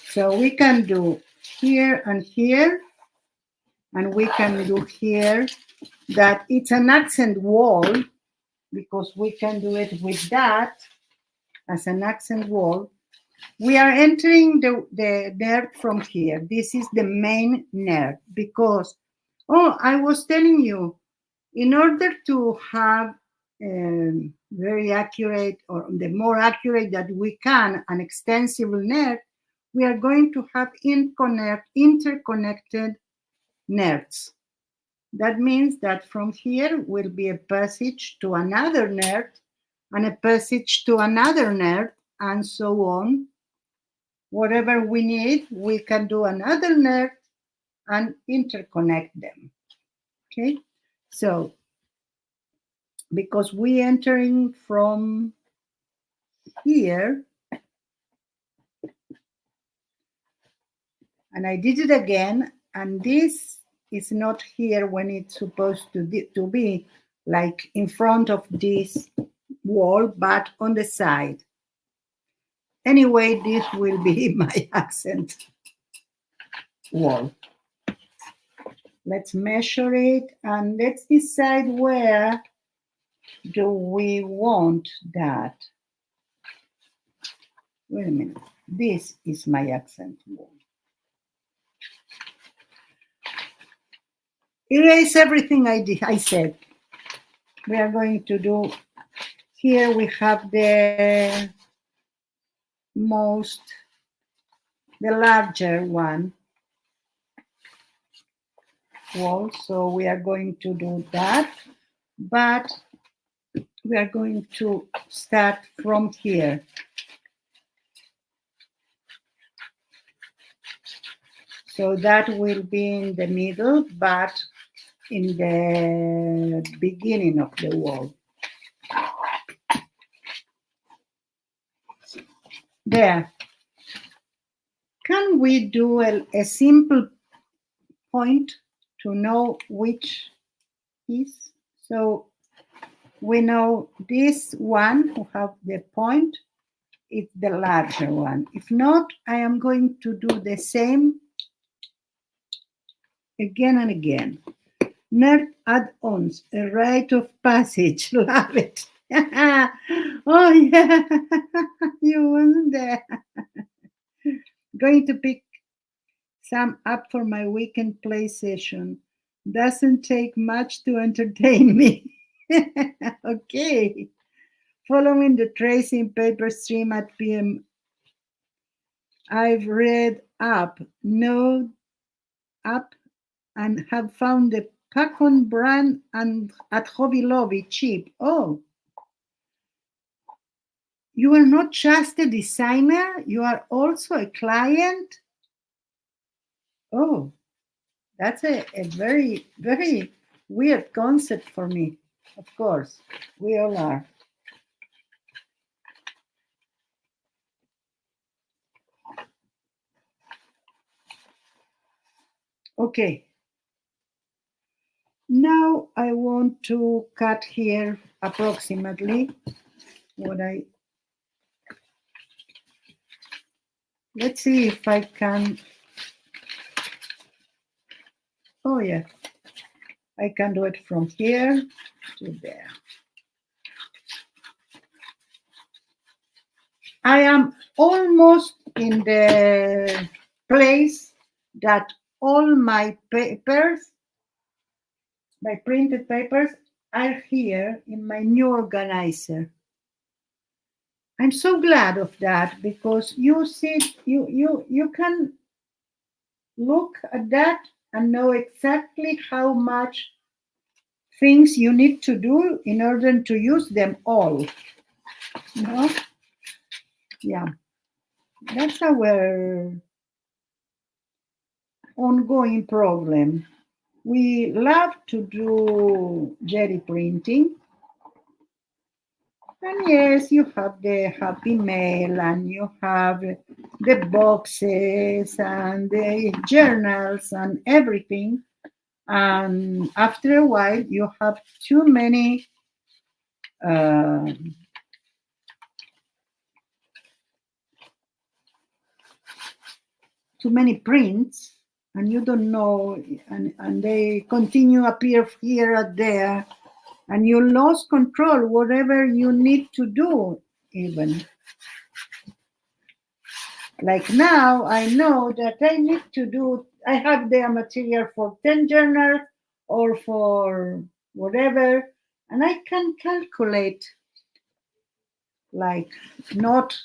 so we can do here and here, and we can do here, that it's an accent wall, because we can do it with that as an accent wall. We are entering the NURT from here. This is the main NURT, because, oh, I was telling you, in order to have very accurate, or the more accurate that we can, an extensible NURT, we are going to have interconnected NURTs. That means that from here will be a passage to another NURT, and a passage to another NURT, and so on. Whatever we need, we can do another NURT and interconnect them. Okay, so because we entering from here, and I did it again, and this is not here when it's supposed to be, like in front of this wall, but on the side. Anyway, this will be my accent wall. Let's measure it and let's decide where do we want that. Wait a minute. This is my accent wall. Erase everything I said. We are going to do, here we have the larger one wall, so we are going to do that, but we are going to start from here. So that will be in the middle, but in the beginning of the wall. There. Can we do a simple point to know which is? So we know this one who have the point is the larger one. If not, I am going to do the same again and again. NURT add-ons, a rite of passage. Love it. Oh yeah, you wasn't there. Going to pick some up for my weekend play session. Doesn't take much to entertain me. Okay. Following the tracing paper stream at PM, I've read up, no up, and have found the Pacon brand and at Hobby Lobby cheap. Oh, you are not just a designer, you are also a client. Oh, that's a very, very weird concept for me. Of course, we all are. Okay. Now I want to cut here approximately what let's see if I can. Oh yeah, I can do it from here to there. I am almost in the place that all my papers, my printed papers, are here in my new organizer. I'm so glad of that because you see, you can look at that and know exactly how much things you need to do in order to use them all. You know? Yeah. That's our ongoing problem. We love to do jetty printing. And yes, you have the happy mail and you have the boxes and the journals and everything. And after a while, you have too many prints, and you don't know, and they continue appear here or there, and you lost control whatever you need to do. Even like now, I know that I need to do, I have the material for 10 journals or for whatever, and I can calculate, like not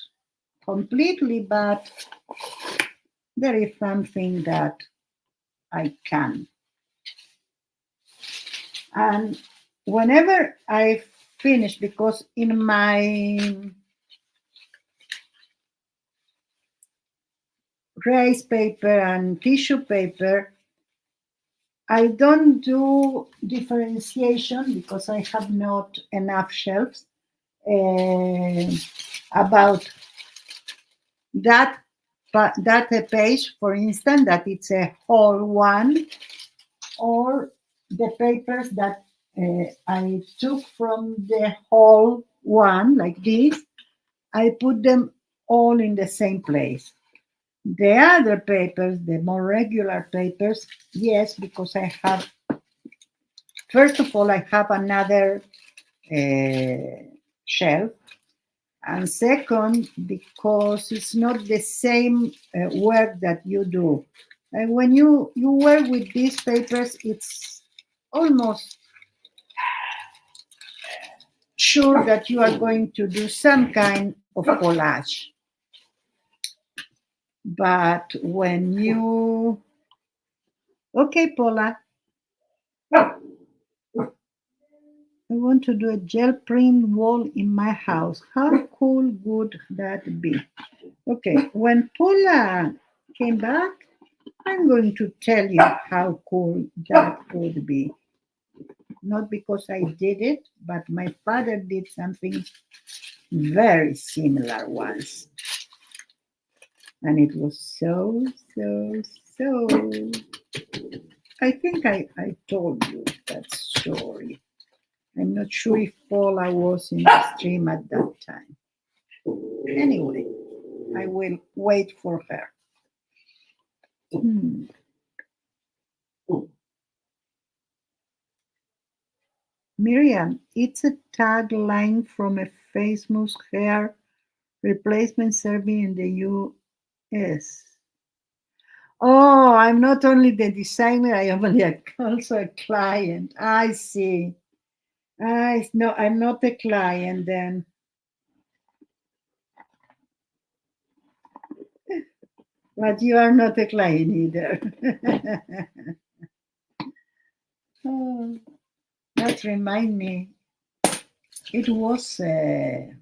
completely, but there is something that I can. And whenever I finish, because in my raised paper and tissue paper, I don't do differentiation because I have not enough shelves uh, about that that page, for instance, that it's a whole one, or the papers that I took from the whole one, like this, I put them all in the same place. The other papers, the more regular papers, yes, because I have, first of all, I have another shelf, and second, because it's not the same work that you do. And when you work with these papers, it's almost sure that you are going to do some kind of collage. But when you, okay, Paula, I want to do a gel print wall in my house. How cool would that be? Okay, when Paula came back, I'm going to tell you how cool that would be. Not because I did it, but my father did something very similar once. And it was so, so, so. I think I told you that story. I'm not sure if Paula was in the stream at that time. Anyway, I will wait for her. Hmm. Miriam, it's a tagline from a famous hair replacement survey in the US. Oh, I'm not only the designer, I am also a client. I see. I no, I'm not a client then. But you are not a client either. Oh, that remind me. It was a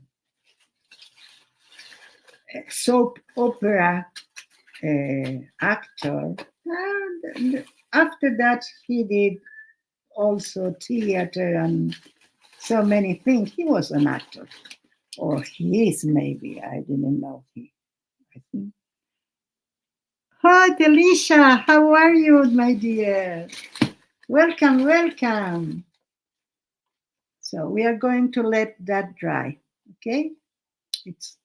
soap opera actor. And after that, he did also theater and so many things. He was an actor, or he is maybe. I didn't know he. I think. Hi, Delisha. How are you, my dear? Welcome, welcome. So we are going to let that dry. Okay, it's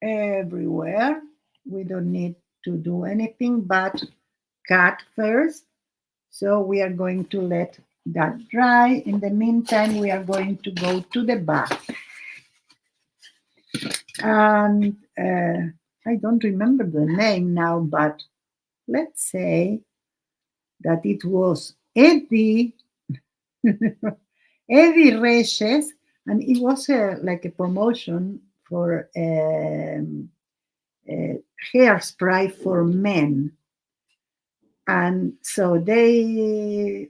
everywhere. We don't need to do anything but cut first. So we are going to let that dry. In the meantime, we are going to go to the bath. And I don't remember the name now, but let's say that it was Eddie, Eddie Reyes, and it was like a promotion for hairspray for men. And so they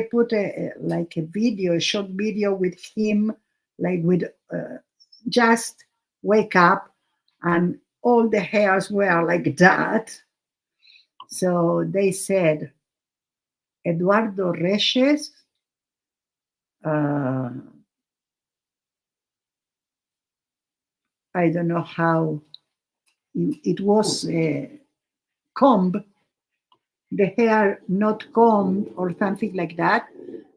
put like a video, a short video with him, like with just wake up, and all the hairs were like that. So they said Eduardo Reyes, uh, I don't know how it was combed, the hair not combed or something like that.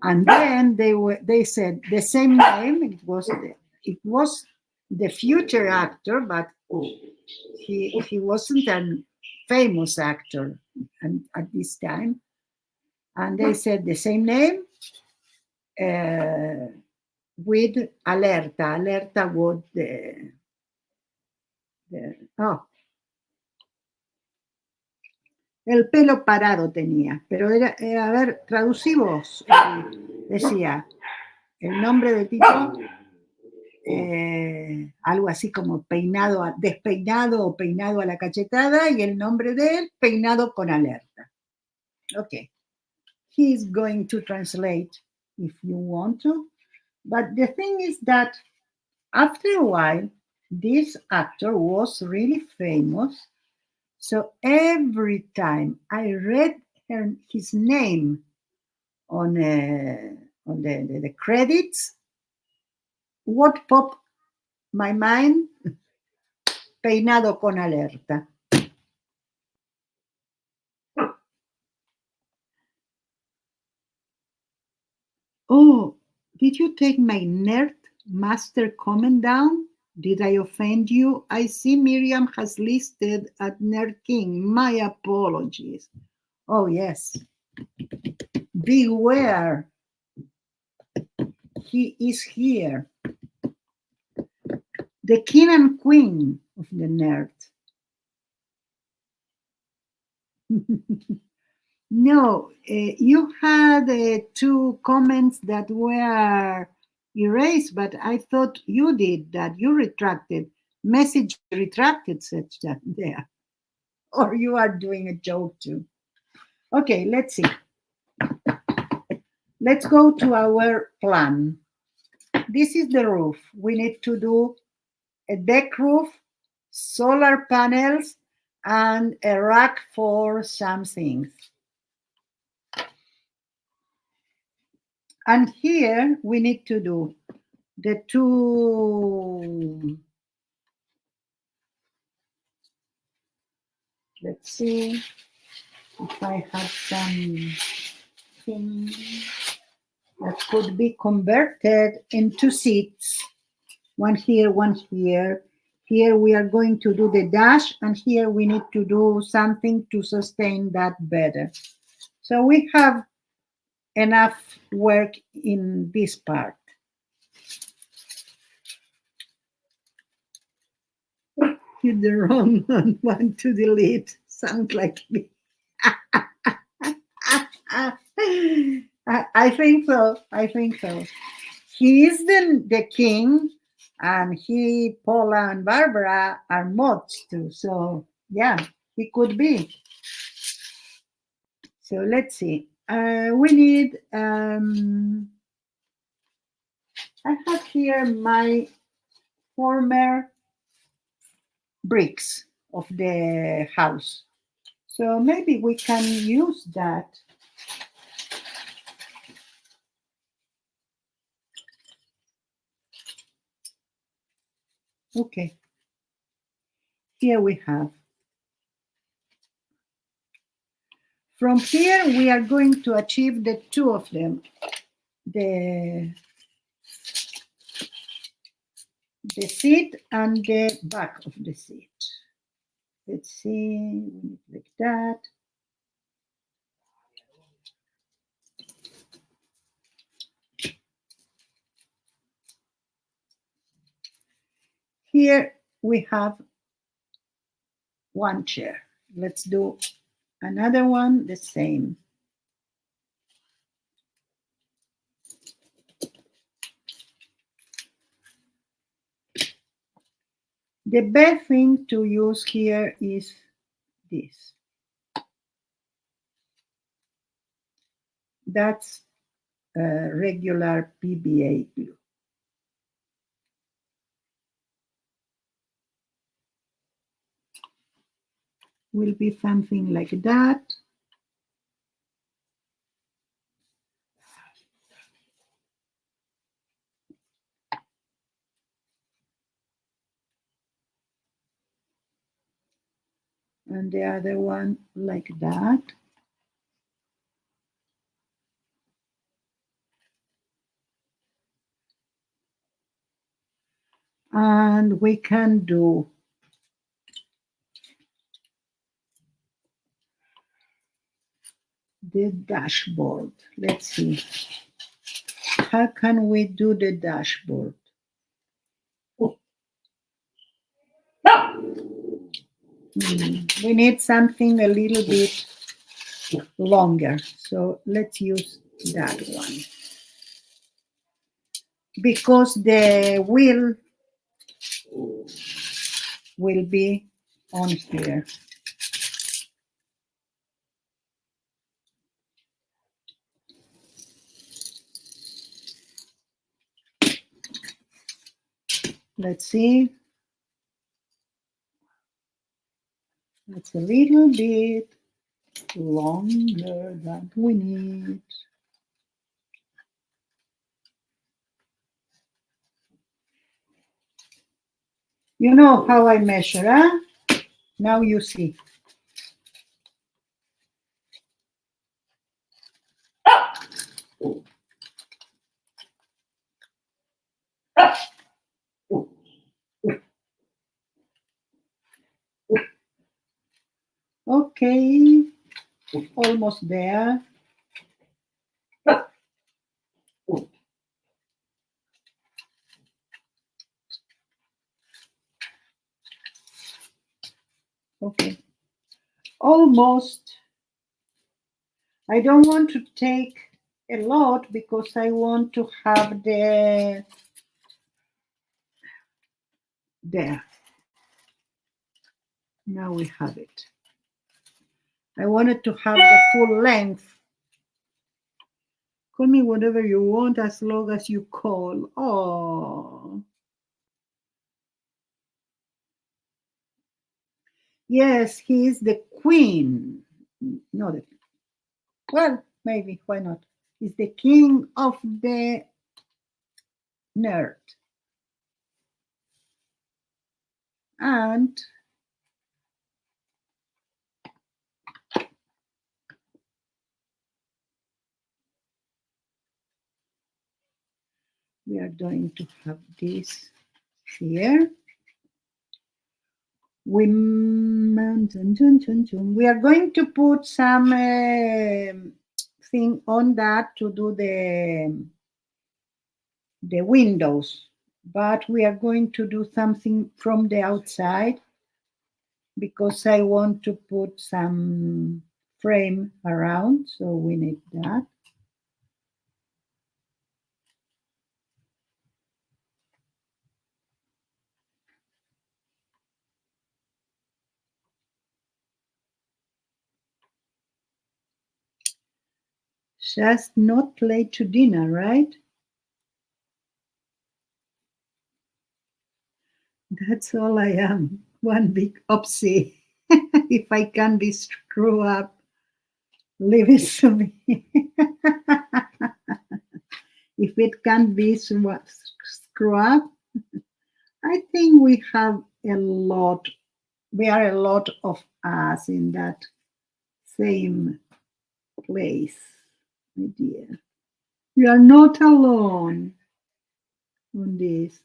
And then they said the same name. It was the future actor, but he wasn't a famous actor and at this time. And they said the same name with alerta. Alerta was oh, el pelo parado tenía, pero a ver, traducimos, decía, el nombre del tipo, algo así como peinado, despeinado o peinado a la cachetada, y el nombre de él, peinado con alerta. Okay. He's going to translate if you want to. But the thing is that after a while, this actor was really famous. So every time I read his name on the credits, what popped my mind? Peinado con alerta. Oh, did you take my NURT master comment down? Did I offend you? I see Miriam has listed at NURT King. My apologies. Oh, yes. Beware. He is here. The king and queen of the NURT. No, you had two comments that were erased, but I thought you did that. You retracted. Message retracted such that there. Or you are doing a joke too. Okay, let's see. Let's go to our plan. This is the roof. We need to do a deck roof, solar panels, and a rack for some things. And here we need to do the two, let's see if I have something that could be converted into seats. One here, one here. Here we are going to do the dash, and here we need to do something to sustain that better. So we have enough work in this part. Hit the wrong one to delete. Sounds like me. I think so. I think so. He is the king, and Paula, and Barbara are mods too. So yeah, he could be. So let's see. We need. I have here my former bricks of the house. So maybe we can use that. Okay. Here we have. From here, we are going to achieve the two of them. The seat and the back of the seat. Let's see, like that. Here we have one chair. Let's do another one, the same. The best thing to use here is this. That's regular PBA glue. Will be something like that. And the other one like that. And we can do the dashboard. Let's see. How can we do the dashboard? We need something a little bit longer. So let's use that one. Because the wheel will be on here. Let's see. It's a little bit longer than we need. You know how I measure, huh? Now you see. Okay, almost there. Okay, almost. I don't want to take a lot because I want to have the there. Now we have it. I wanted to have the full length. Call me whatever you want as long as you call. Oh. Yes, he is the queen. No, well, maybe, why not? He's the king of the nerd. And we are going to have this here. We are going to put some thing on that to do the windows, but we are going to do something from the outside because I want to put some frame around, so we need that. Just not late to dinner, right? That's all I am. One big oopsie. If I can be screw up, leave it to me. If it can be screw up, I think we have a lot. We are a lot of us in that same place, my dear. You are not alone on this.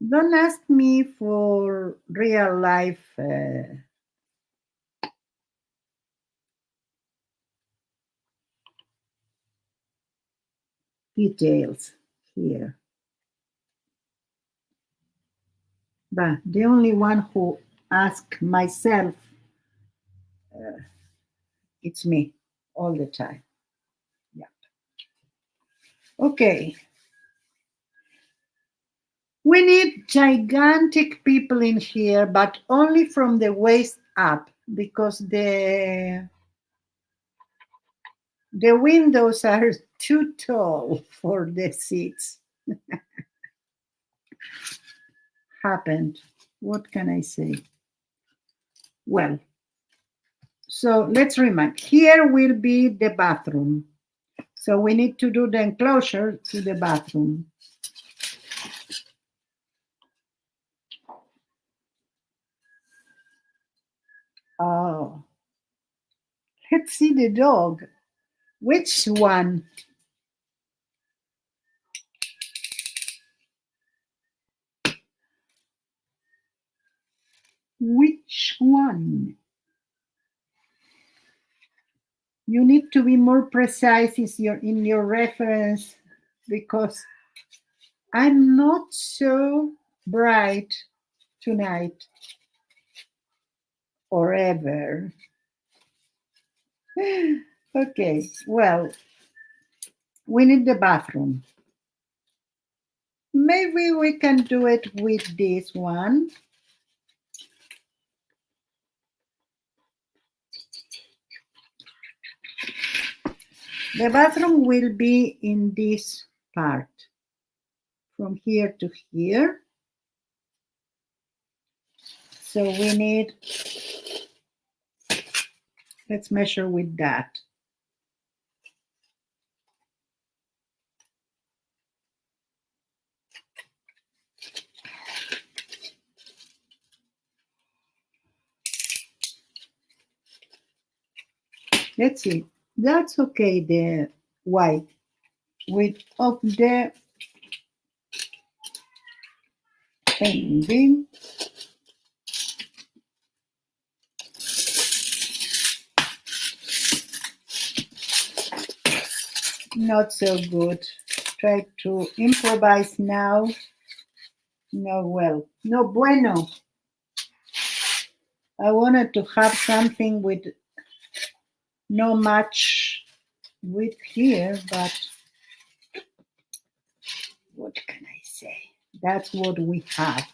Don't ask me for real life details here. But the only one who ask myself, it's me all the time. Yeah. Okay. We need gigantic people in here, but only from the waist up because the windows are too tall for the seats. Happened. What can I say? Well, so let's remind. Here will be the bathroom. So we need to do the enclosure to the bathroom. Oh, let's see the dog. Which one? Which one? You need to be more precise in your reference because I'm not so bright tonight or ever. Okay, well, we need the bathroom. Maybe we can do it with this one. The bathroom will be in this part, from here to here. So we need, let's measure with that. Let's see. That's okay, the white. With of the painting. Not so good. Try to improvise now. No, well, no bueno. I wanted to have something with no much width here, but what can I say? That's what we have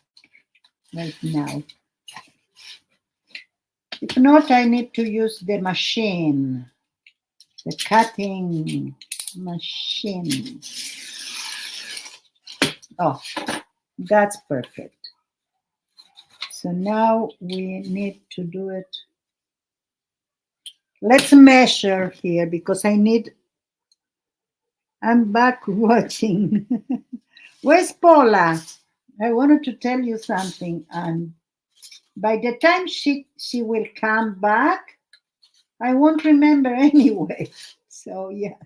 right now. If not, I need to use the machine, the cutting machine. Oh, that's perfect. So now we need to do it. Let's measure here because I'm back watching. Where's Paula? I wanted to tell you something, and by the time she will come back, I won't remember anyway. So yeah.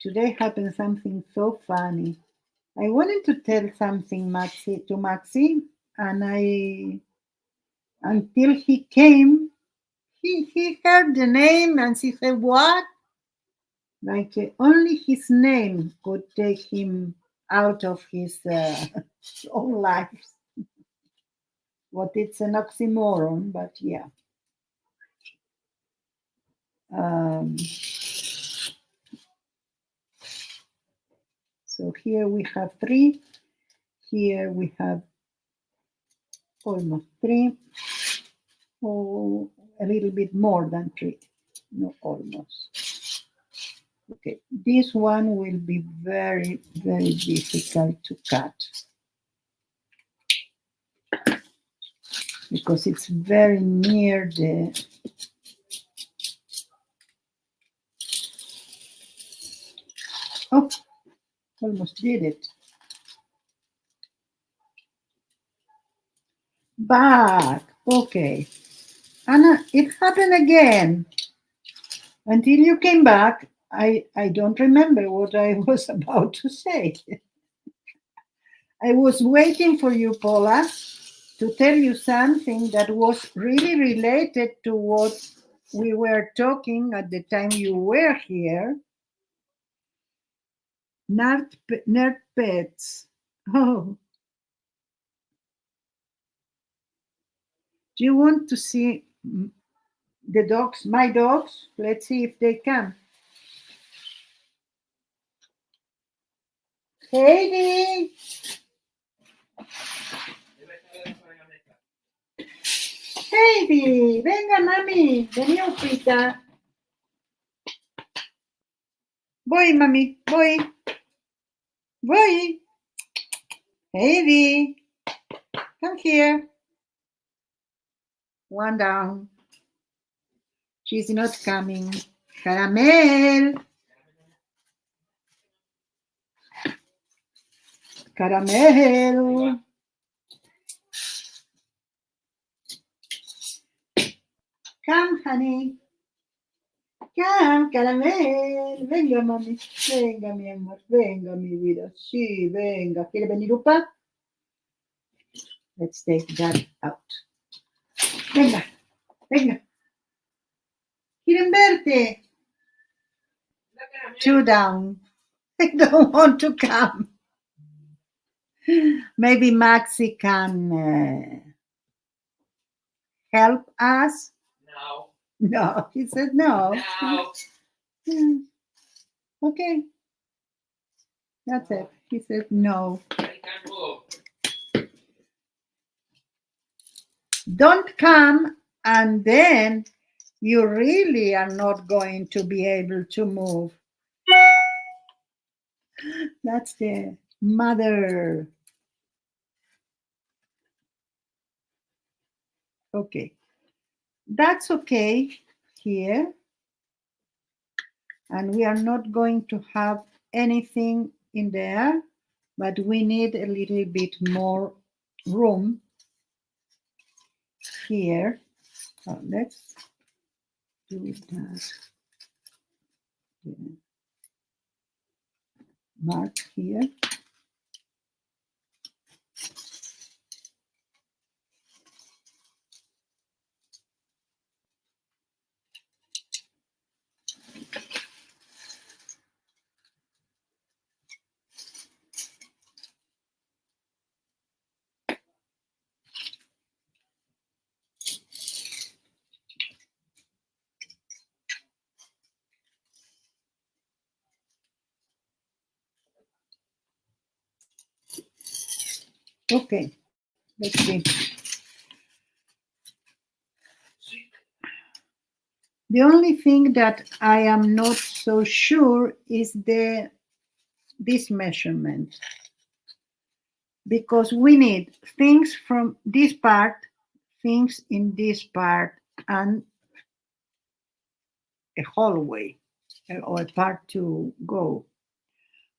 Today happened something so funny. I wanted to tell something to Maxi, and until he came, he heard the name and he said, "What?" Like only his name could take him out of his own life. What it's an oxymoron, but yeah. So here we have 3. Here we have almost 3. Oh, a little bit more than 3. No, almost. Okay, this one will be very, very difficult to cut because it's very near the. Oh, almost did it. Back. Okay. Anna, it happened again. Until you came back, I don't remember what I was about to say. I was waiting for you, Paula, to tell you something that was really related to what we were talking at the time you were here. Nerd pets. Oh. Do you want to see the dogs, my dogs? Let's see if they come. Heidi! Heidi, venga mami, vení Upita. Voy mami, voy. Voy. Heidi, come here. One down. She's not coming. Caramel. Caramel. Come, honey. Come, Caramel. Venga, mami. Venga, mi amor. Venga, mi vida. Sí, venga. ¿Quiere venir, Upa? Let's take that out. Venga, venga. Quieren verte. 2 down. I don't want to come. Maybe Maxi can help us. No. No, he said no. No. Okay. That's it. He said no. I can't move. Don't come, and then you really are not going to be able to move. That's the mother. Okay. That's okay here. And we are not going to have anything in there, but we need a little bit more room here. Let's do that. Mark here. Okay, let's see. The only thing that I am not so sure is this measurement, because we need things from this part, things in this part, and a hallway or a part to go.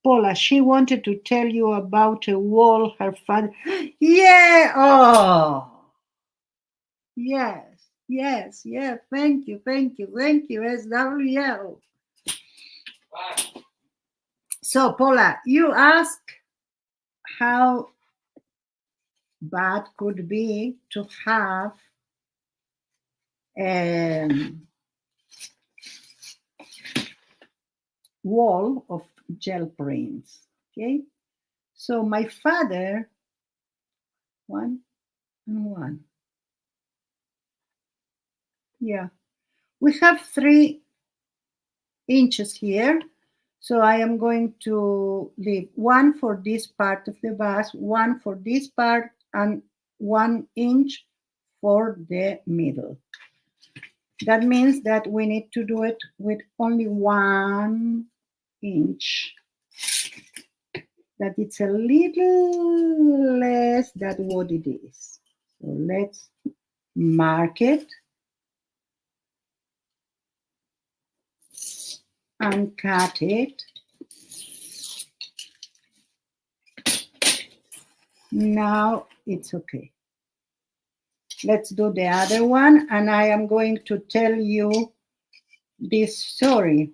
Paula, she wanted to tell you about a wall her father. Yeah, oh, yes, yes, yes. Thank you, thank you, thank you, SWL. Bye. So, Paula, you ask how bad could be to have a wall of gel prints. Okay, so my father, 1 and 1. Yeah, we have 3 inches here. So I am going to leave 1 for this part of the vase, 1 for this part, and 1 inch for the middle. That means that we need to do it with only 1 inch. That it's a little less than what it is. So let's mark it and cut it. Now it's okay. Let's do the other one, and I am going to tell you this story.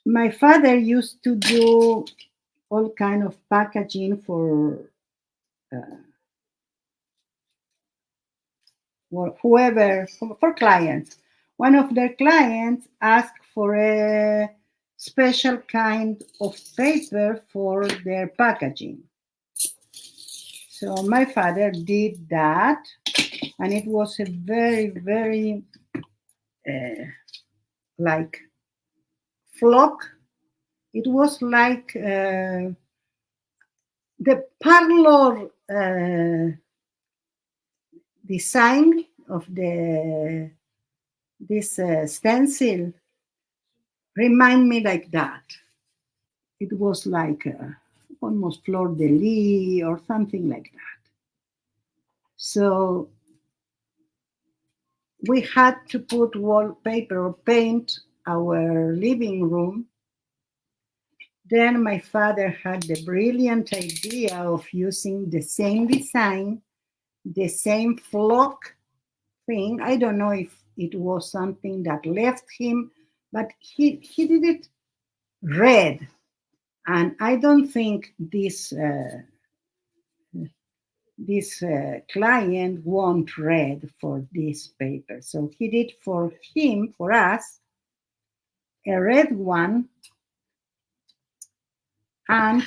My father used to do all kind of packaging for whoever, for clients. One of their clients asked for a special kind of paper for their packaging. So my father did that, and it was a very, very like flock. It was like the parlor design of this stencil remind me like that. It was like almost fleur de lis or something like that. So we had to put wallpaper or paint our living room. Then my father had the brilliant idea of using the same design, the same flock thing. I don't know if it was something that left him, but he did it red. And I don't think this client want red for this paper. So he did for him, for us, a red one, and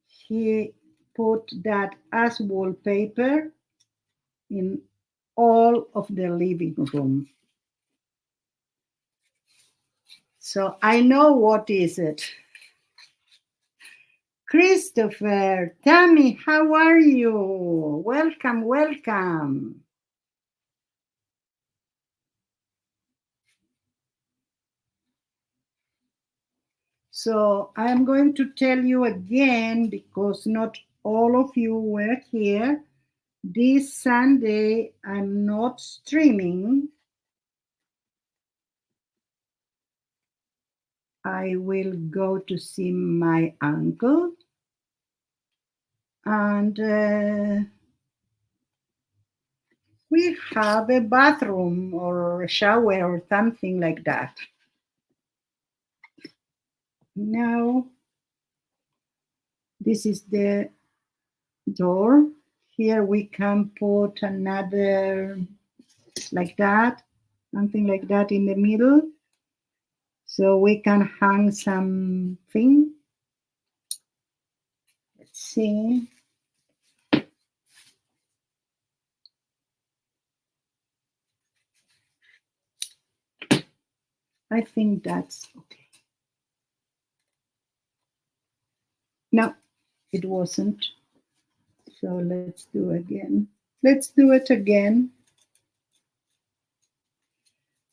he put that as wallpaper in all of the living room. So I know what is it. Christopher, Tammy, how are you? Welcome, welcome. So I'm going to tell you again, because not all of you were here. This Sunday, I'm not streaming. I will go to see my uncle. And we have a bathroom or a shower or something like that. Now, this is the door. Here we can put another like that, something like that in the middle. So we can hang something. Let's see. I think that's okay. No, it wasn't. So let's do again. Let's do it again.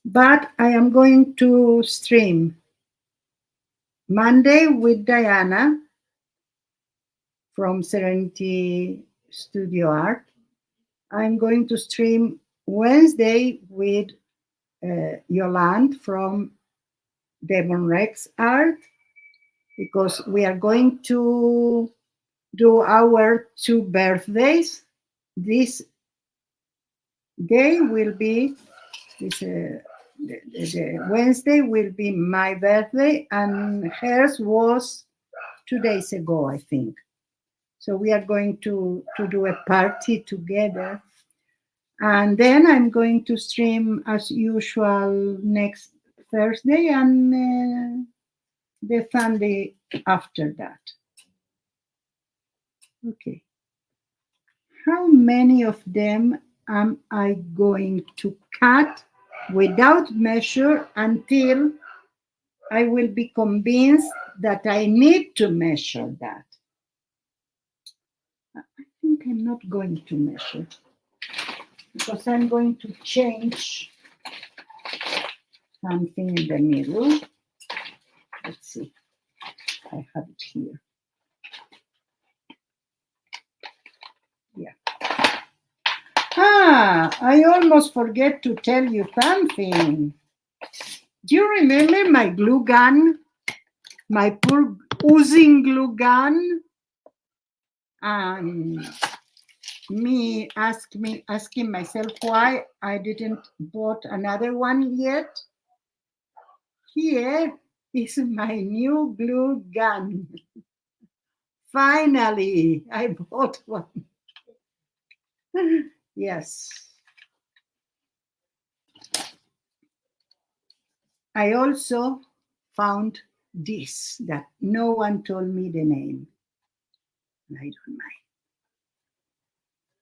But I am going to stream Monday with Diana from Serenity Studio Art. I'm going to stream Wednesday with Yolande from Demon Rex Art, because we are going to do our 2 birthdays. This day will be the Wednesday will be my birthday, and hers was 2 days ago, I think. So we are going to do a party together. And then I'm going to stream as usual next Thursday and the Sunday after that. Okay. How many of them am I going to cut without measure until I will be convinced that I need to measure that? I think I'm not going to measure, because I'm going to change something in the middle. Let's see. I have it here. Yeah. I almost forget to tell you something. Do you remember my glue gun? My poor oozing glue gun? Me asking myself why I didn't bought another one yet. Here is my new glue gun. Finally, I bought one. Yes. I also found this that no one told me the name. I don't mind.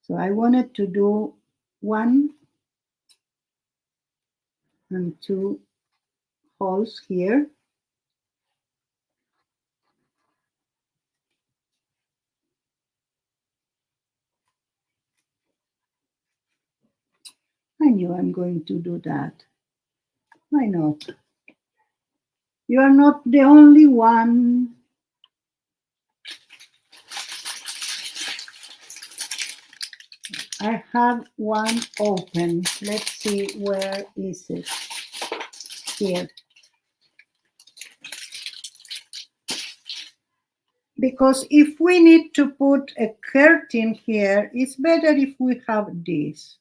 So I wanted to do 1 and 2 holes here. I knew I'm going to do that. Why not? You are not the only one. I have one open. Let's see, where is it? Here. Because if we need to put a curtain here, it's better if we have this.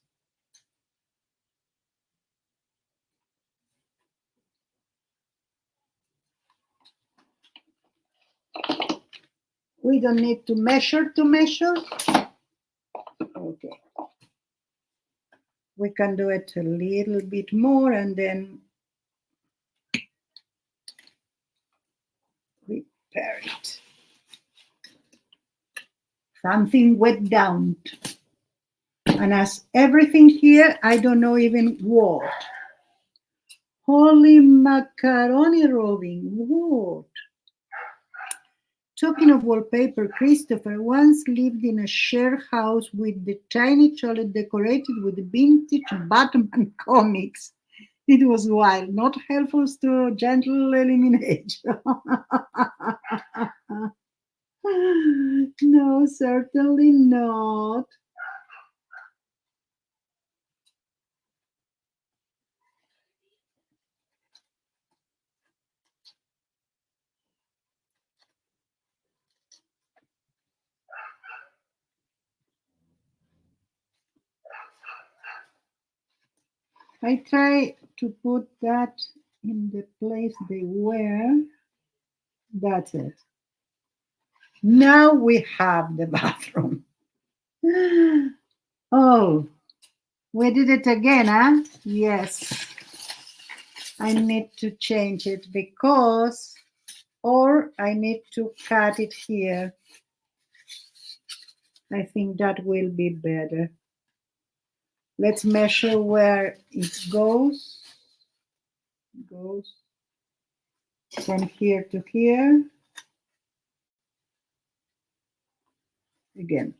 We don't need to measure. Okay. We can do it a little bit more and then repair it. Something went down. And as everything here, I don't know even what. Holy macaroni, Robin, what? Talking of wallpaper, Christopher once lived in a share house with the tiny toilet decorated with vintage Batman comics. It was wild, not helpful to gentle elimination. No, certainly not. I try to put that in the place they were. That's it. Now we have the bathroom. Oh, we did it again, huh? Yes. I need to change it because, or I need to cut it here. I think that will be better. Let's measure where it goes. Goes from here to here. Again.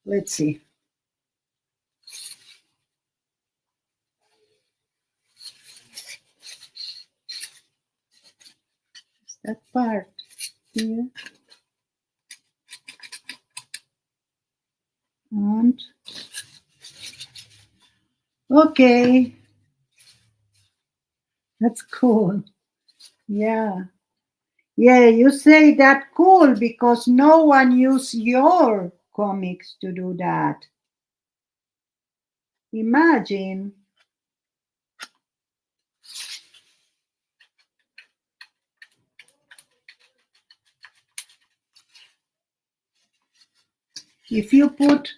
Let's see. That part here. And okay, that's cool. Yeah. Yeah, you say that cool because no one use your comics to do that. Imagine if you put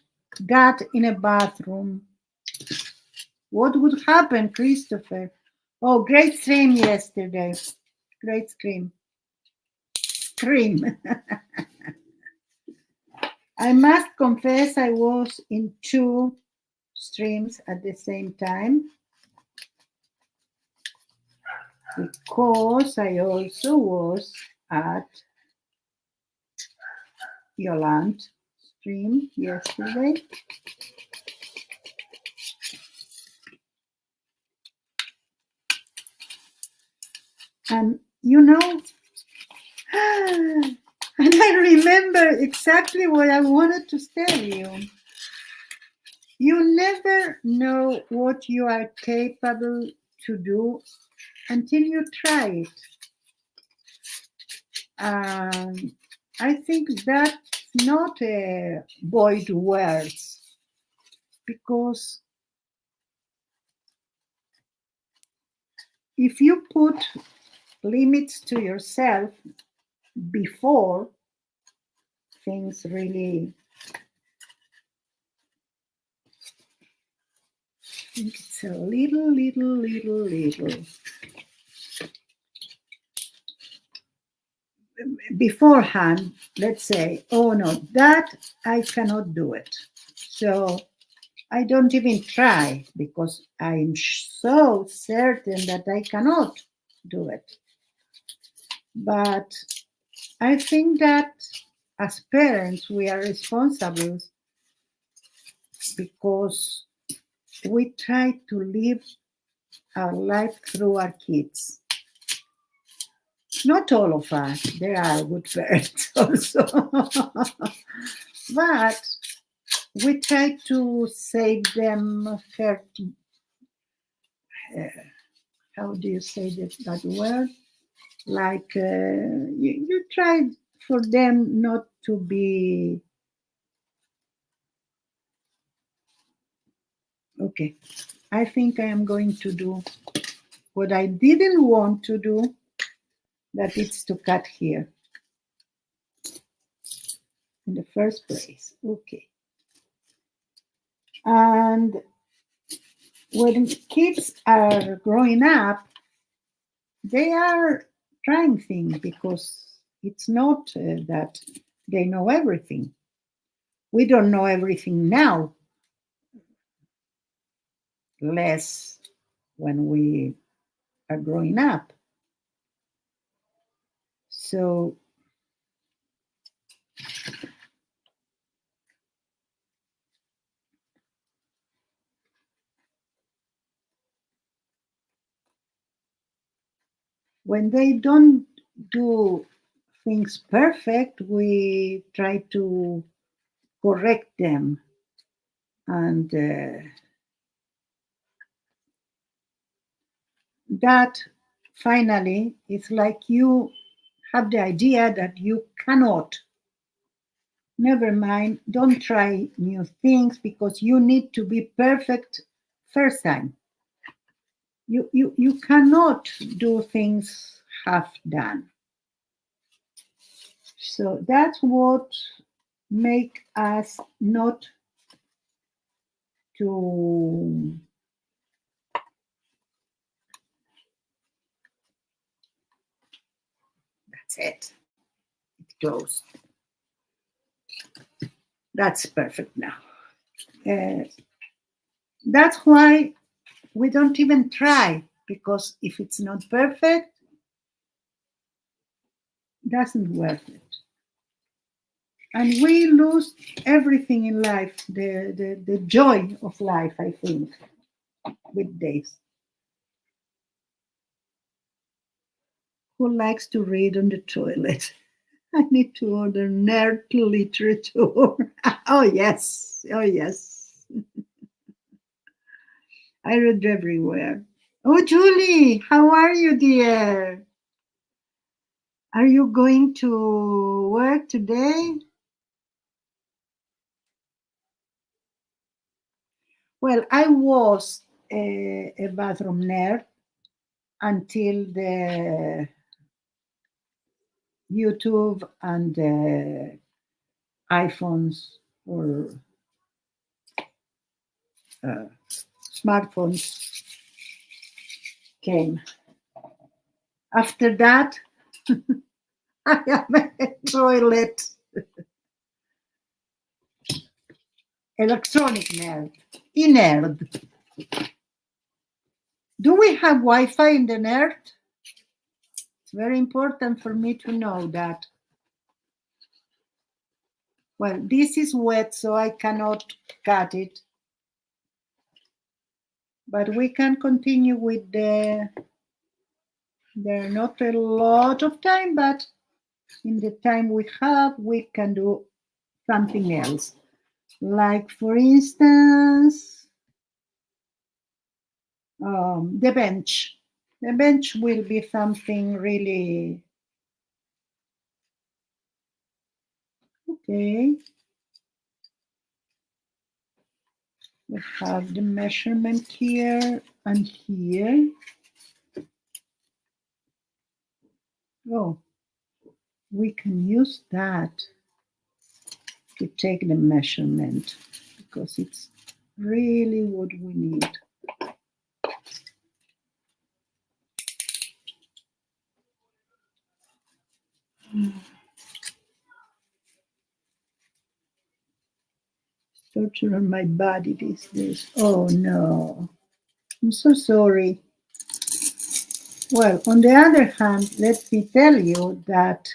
that in a bathroom, what would happen, Christopher? Oh, great stream yesterday. Great scream. Scream. I must confess I was in two streams at the same time because I also was at Yolande stream yesterday. And you know, and I remember exactly what I wanted to tell you. You never know what you are capable to do until you try it. I think that's not a void words because if you put limits to yourself before things really, I think it's a little beforehand, let's say, oh no, that I cannot do it. So I don't even try because I'm so certain that I cannot do it. But I think that as parents, we are responsible because we try to live our life through our kids. Not all of us, there are good parents also. But we try to save them hurt. How do you say that word? Like you try for them not to be okay. I think I am going to do what I didn't want to do, that it's to cut here in the first place. Okay. And when kids are growing up, they are trying things because it's not that they know everything. We don't know everything now, less when we are growing up. So when they don't do things perfect, we try to correct them. And that finally it's like you have the idea that you cannot. Never mind, don't try new things because you need to be perfect first time. You cannot do things half done. So that's what make us not to. That's it. It goes. That's perfect now. Uh, that's why we don't even try, because if it's not perfect, it doesn't worth it. And we lose everything in life, the joy of life, I think, with days. Who likes to read on the toilet? I need to order nerd literature. Oh, yes. Oh, yes. I read everywhere. Oh, Julie, how are you, dear? Are you going to work today? Well, I was a bathroom nerd until the YouTube and the iPhones or uh, smartphones came. After that, I am a toilet electronic nerd, e-nerd. Do we have Wi-Fi in the nerd? It's very important for me to know that. Well, this is wet, so I cannot cut it. But we can continue with the. There are not a lot of time, but in the time we have, we can do something else. Like, for instance, the bench. The bench will be something really okay. We have the measurement here and here. Oh, we can use that to take the measurement because it's really what we need. Torture on my body these days. Oh no, I'm so sorry. Well, on the other hand, let me tell you that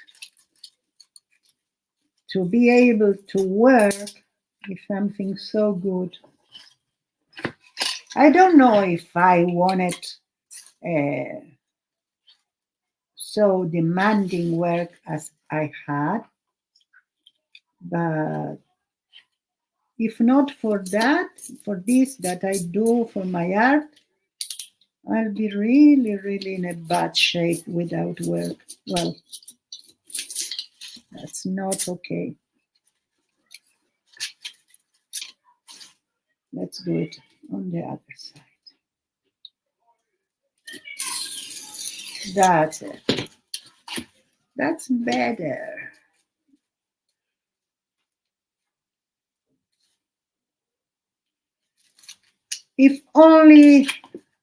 to be able to work is something so good. I don't know if I wanted so demanding work as I had, but if not for that, for this that I do for my art, I'll be really, really in a bad shape without work. Well, that's not okay. Let's do it on the other side. That's it. That's better. If only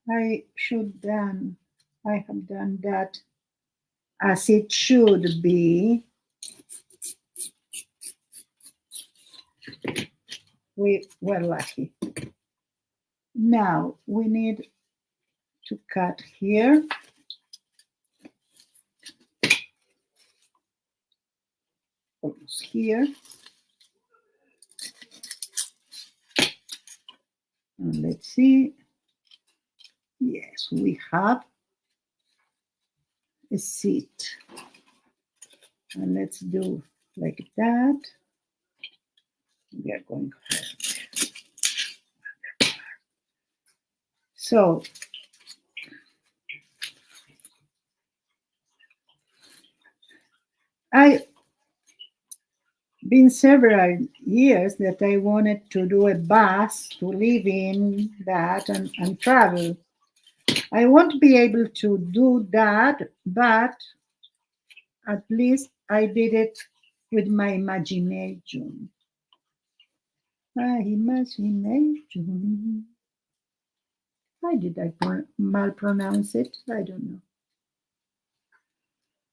I have done that as it should be. We were lucky. Now we need to cut here. Almost here. And let's see. Yes, we have a seat. And let's do like that. We are going so I been several years that I wanted to do a bus to live in that and travel. I won't be able to do that, but at least I did it with my imagination. My imagination. Why did I malpronounce it? I don't know.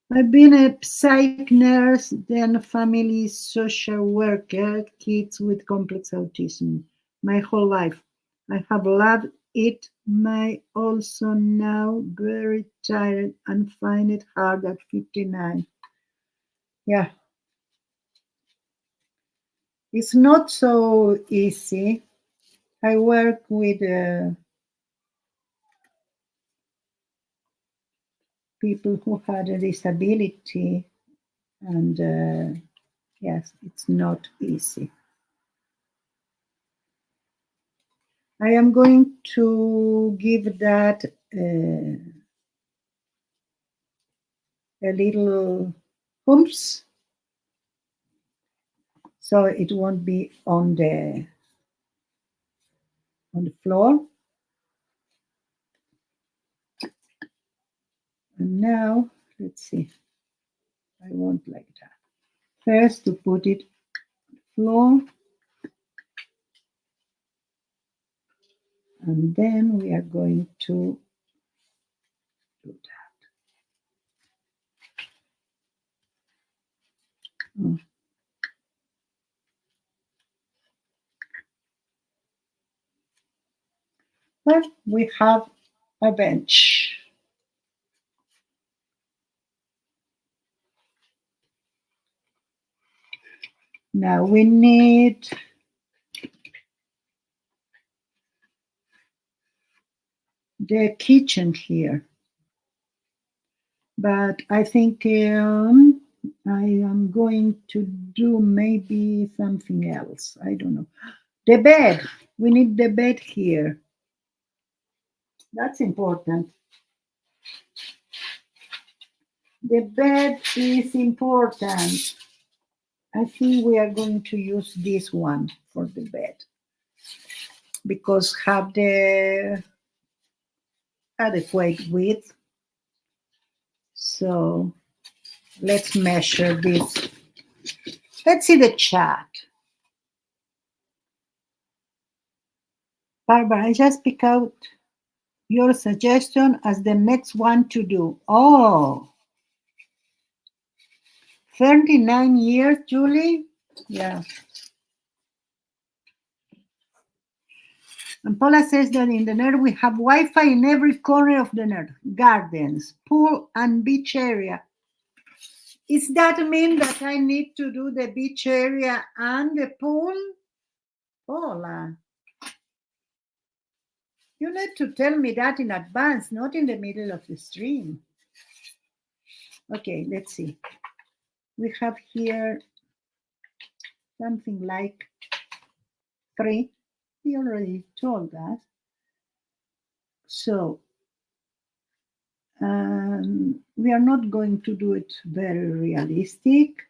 I've been a psych nurse, then family social worker, kids with complex autism, my whole life. I have loved it. My also now very tired and find it hard at 59. Yeah, it's not so easy. I work with people who had a disability, and yes, it's not easy. I am going to give that a little humps so it won't be on the floor. And now let's see. I won't like that. First to put it floor, and then we are going to do that. Oh. Well, we have a bench. Now we need the kitchen here. But I think I am going to do maybe something else. I don't know. The bed. We need the bed here. That's important. The bed is important. I think we are going to use this one for the bed because have the adequate width. So let's measure this. Let's see the chat. Barbara, I just pick out your suggestion as the next one to do. Oh, 39 years, Julie? Yeah. And Paula says that in the NURT we have Wi-Fi in every corner of the NURT. Gardens, pool, and beach area. Does that mean that I need to do the beach area and the pool? Paula, you need to tell me that in advance, not in the middle of the stream. Okay, let's see. We have here something like 3. We already told that. So we are not going to do it very realistic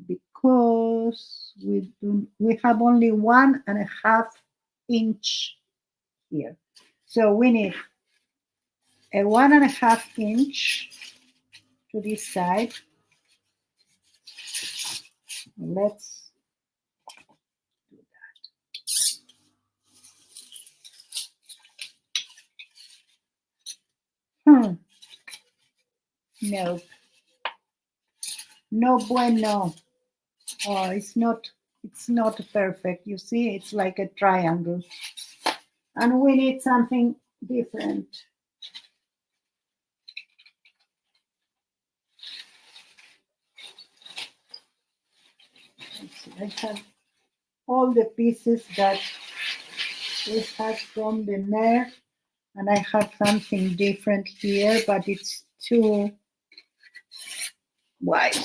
because we have only 1.5 inch here. So we need a 1.5 inch to this side. Let's do that. Nope. No bueno. Oh, it's not perfect. You see, it's like a triangle. And we need something different. Let's see, I have all the pieces that we had from the NURT, and I have something different here, but it's too wide.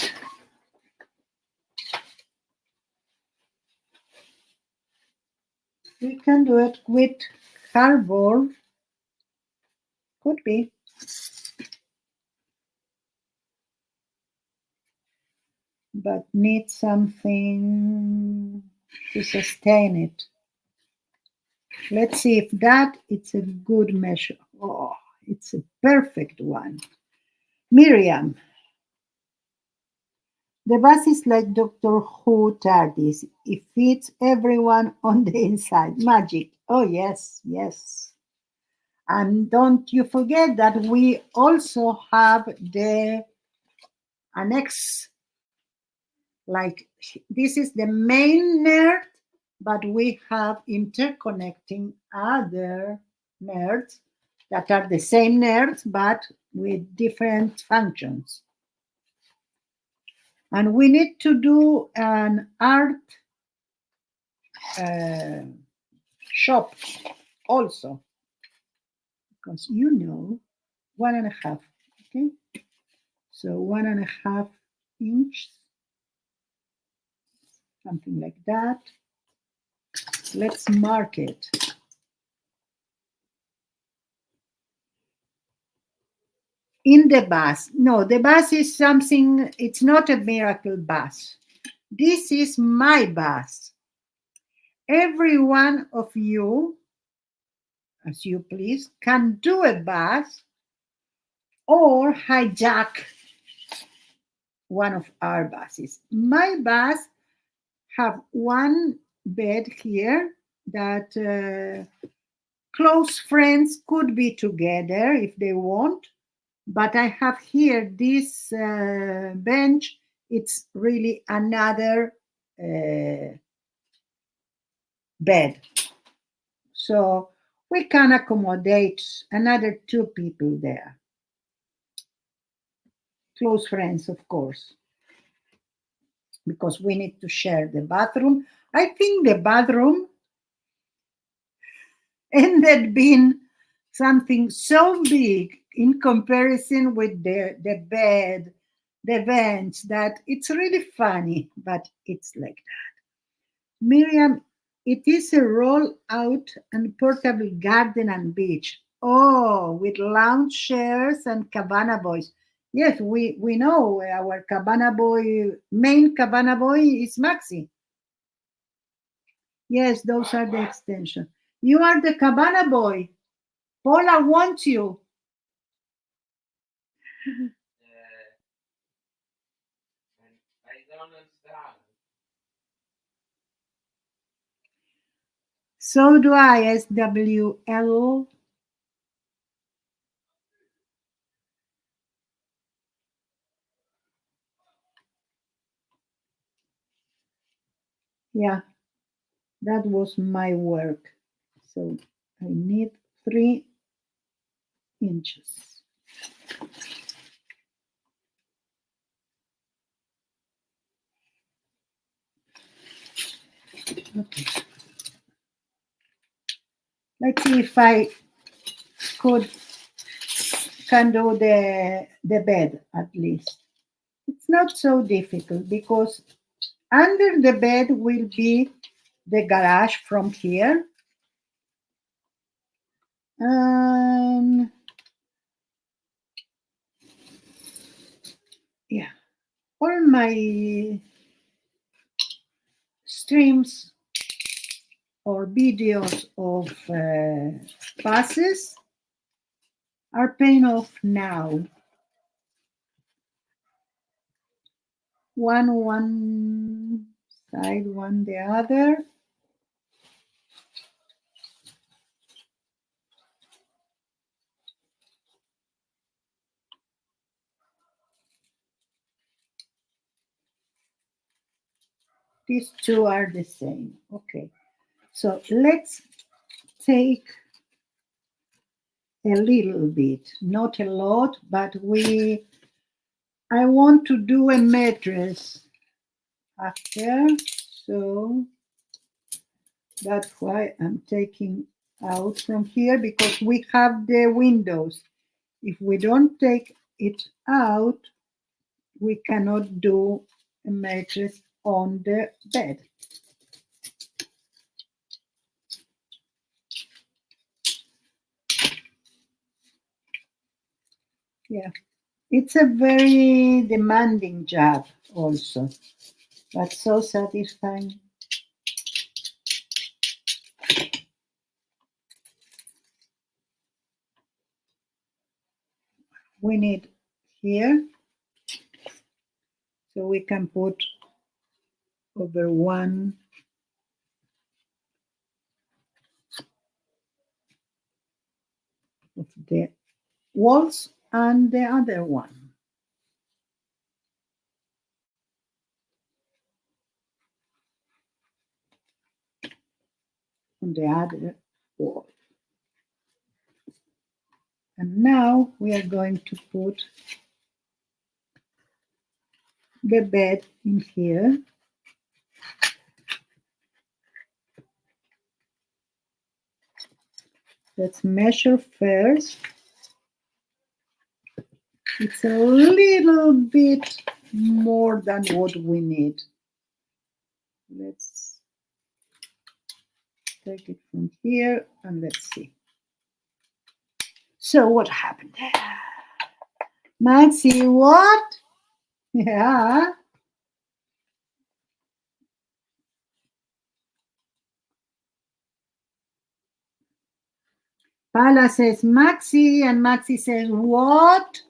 We can do it with cardboard. Could be. but need something to sustain it. Let's see if that it's a good measure. Oh, it's a perfect one. Miriam, the bus is like Doctor Who TARDIS. It fits everyone on the inside. Magic. Oh, yes, yes. And don't you forget that we also have the annex. Like this is the main NURT, but we have interconnecting other NURTs that are the same NURTs but with different functions. And we need to do an art shop also, because 1.5, okay? So 1.5 inch, something like that. Let's mark it. In the bus. No, the bus is something, it's not a miracle bus. This is my bus. Every one of you, as you please, can do a bus or hijack one of our buses. My bus have one bed here that close friends could be together if they want. But I have here this bench. It's really another bed. So we can accommodate another 2 people there. Close friends, of course, because we need to share the bathroom. I think the bathroom ended being something so big in comparison with the bed, the bench, that it's really funny, but it's like that. Miriam, it is a roll out and portable garden and beach. Oh, with lounge chairs and cabana boys. Yes, we know our cabana boy, main cabana boy is Maxi. Yes, those are the extensions. You are the cabana boy. Paula wants you. I don't understand. So do I, SWL. Yeah, that was my work. So I need 3 inches. Okay. Let's see if I can do the bed at least. It's not so difficult because under the bed will be the garage from here. Yeah, all my streams or videos of passes are paying off now. One side, one the other. These 2 are the same. Okay, so let's take a little bit, not a lot, but I want to do a mattress after, so that's why I'm taking out from here, because we have the windows. If we don't take it out, we cannot do a mattress on the bed. Yeah, It's a very demanding job also, but so satisfying. We need here, so we can put over one of the walls and the other one on the other wall. And now we are going to put the bed in here. Let's measure first. It's a little bit more than what we need. Let's take it from here and let's see. So what happened? Maxi, what? Yeah. Paula says Maxi, and Maxi says what?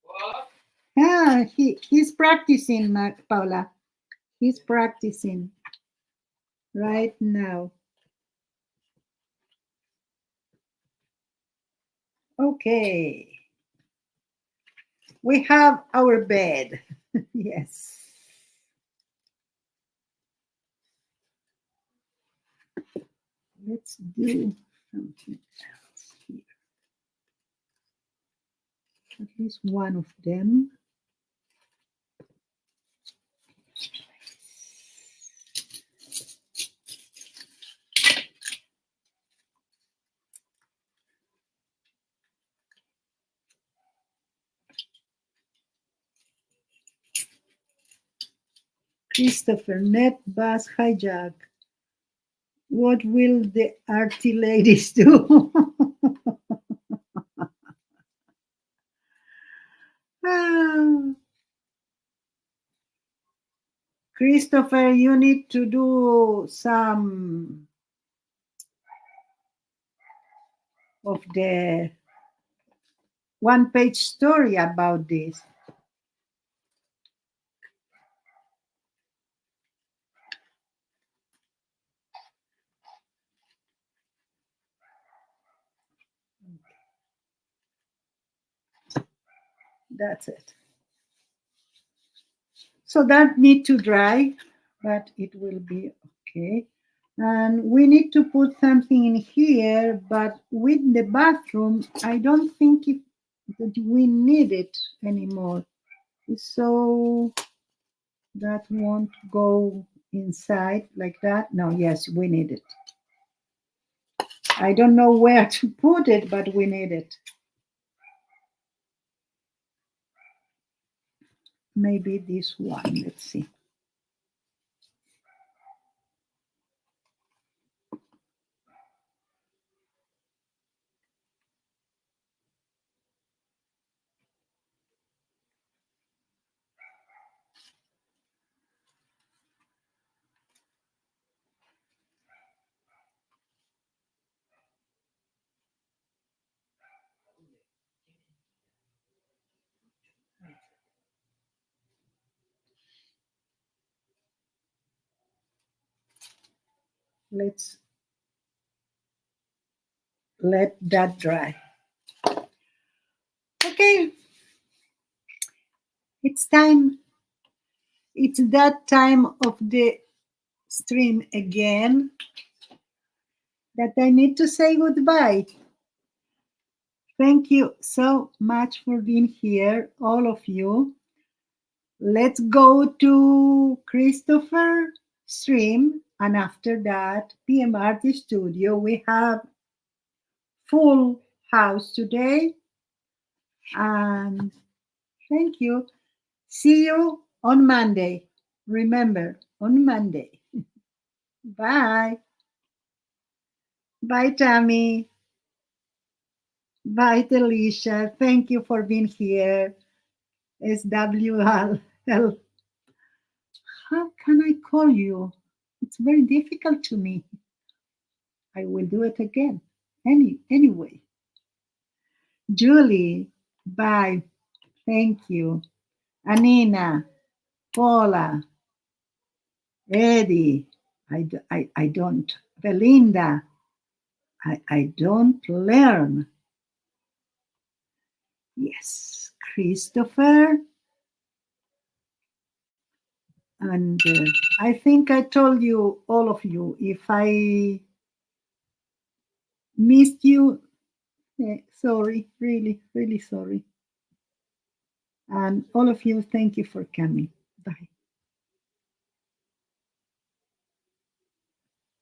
What? Yeah, he's practicing, Paula. He's practicing right now. Okay. We have our bed. Yes. Let's do something else here. At least one of them. Christopher, net bus hijack. What will the arty ladies do? Ah, Christopher, you need to do some of the one-page story about this. That's it. So that need to dry, but it will be okay. And we need to put something in here, but with the bathroom, I don't think that we need it anymore. So that won't go inside like that. No, yes, we need it. I don't know where to put it, but we need it. Maybe this one, let's see. Let's let that dry. Okay, it's time. It's that time of the stream again that I need to say goodbye. Thank you so much for being here, all of you. Let's go to Christopher stream, and after that, PMArtist Studio. We have full house today, and thank you. See you on Monday. Remember, on Monday. Bye. Bye, Tammy. Bye, Delisha. Thank you for being here. SWL. How can I call you? It's very difficult to me. I will do it again. Anyway. Julie, bye. Thank you. Anina, Paula, Eddie, I don't. Belinda, I don't learn. Yes, Christopher. And I think I told you, all of you, if I missed you, sorry, really, really sorry. And all of you, thank you for coming.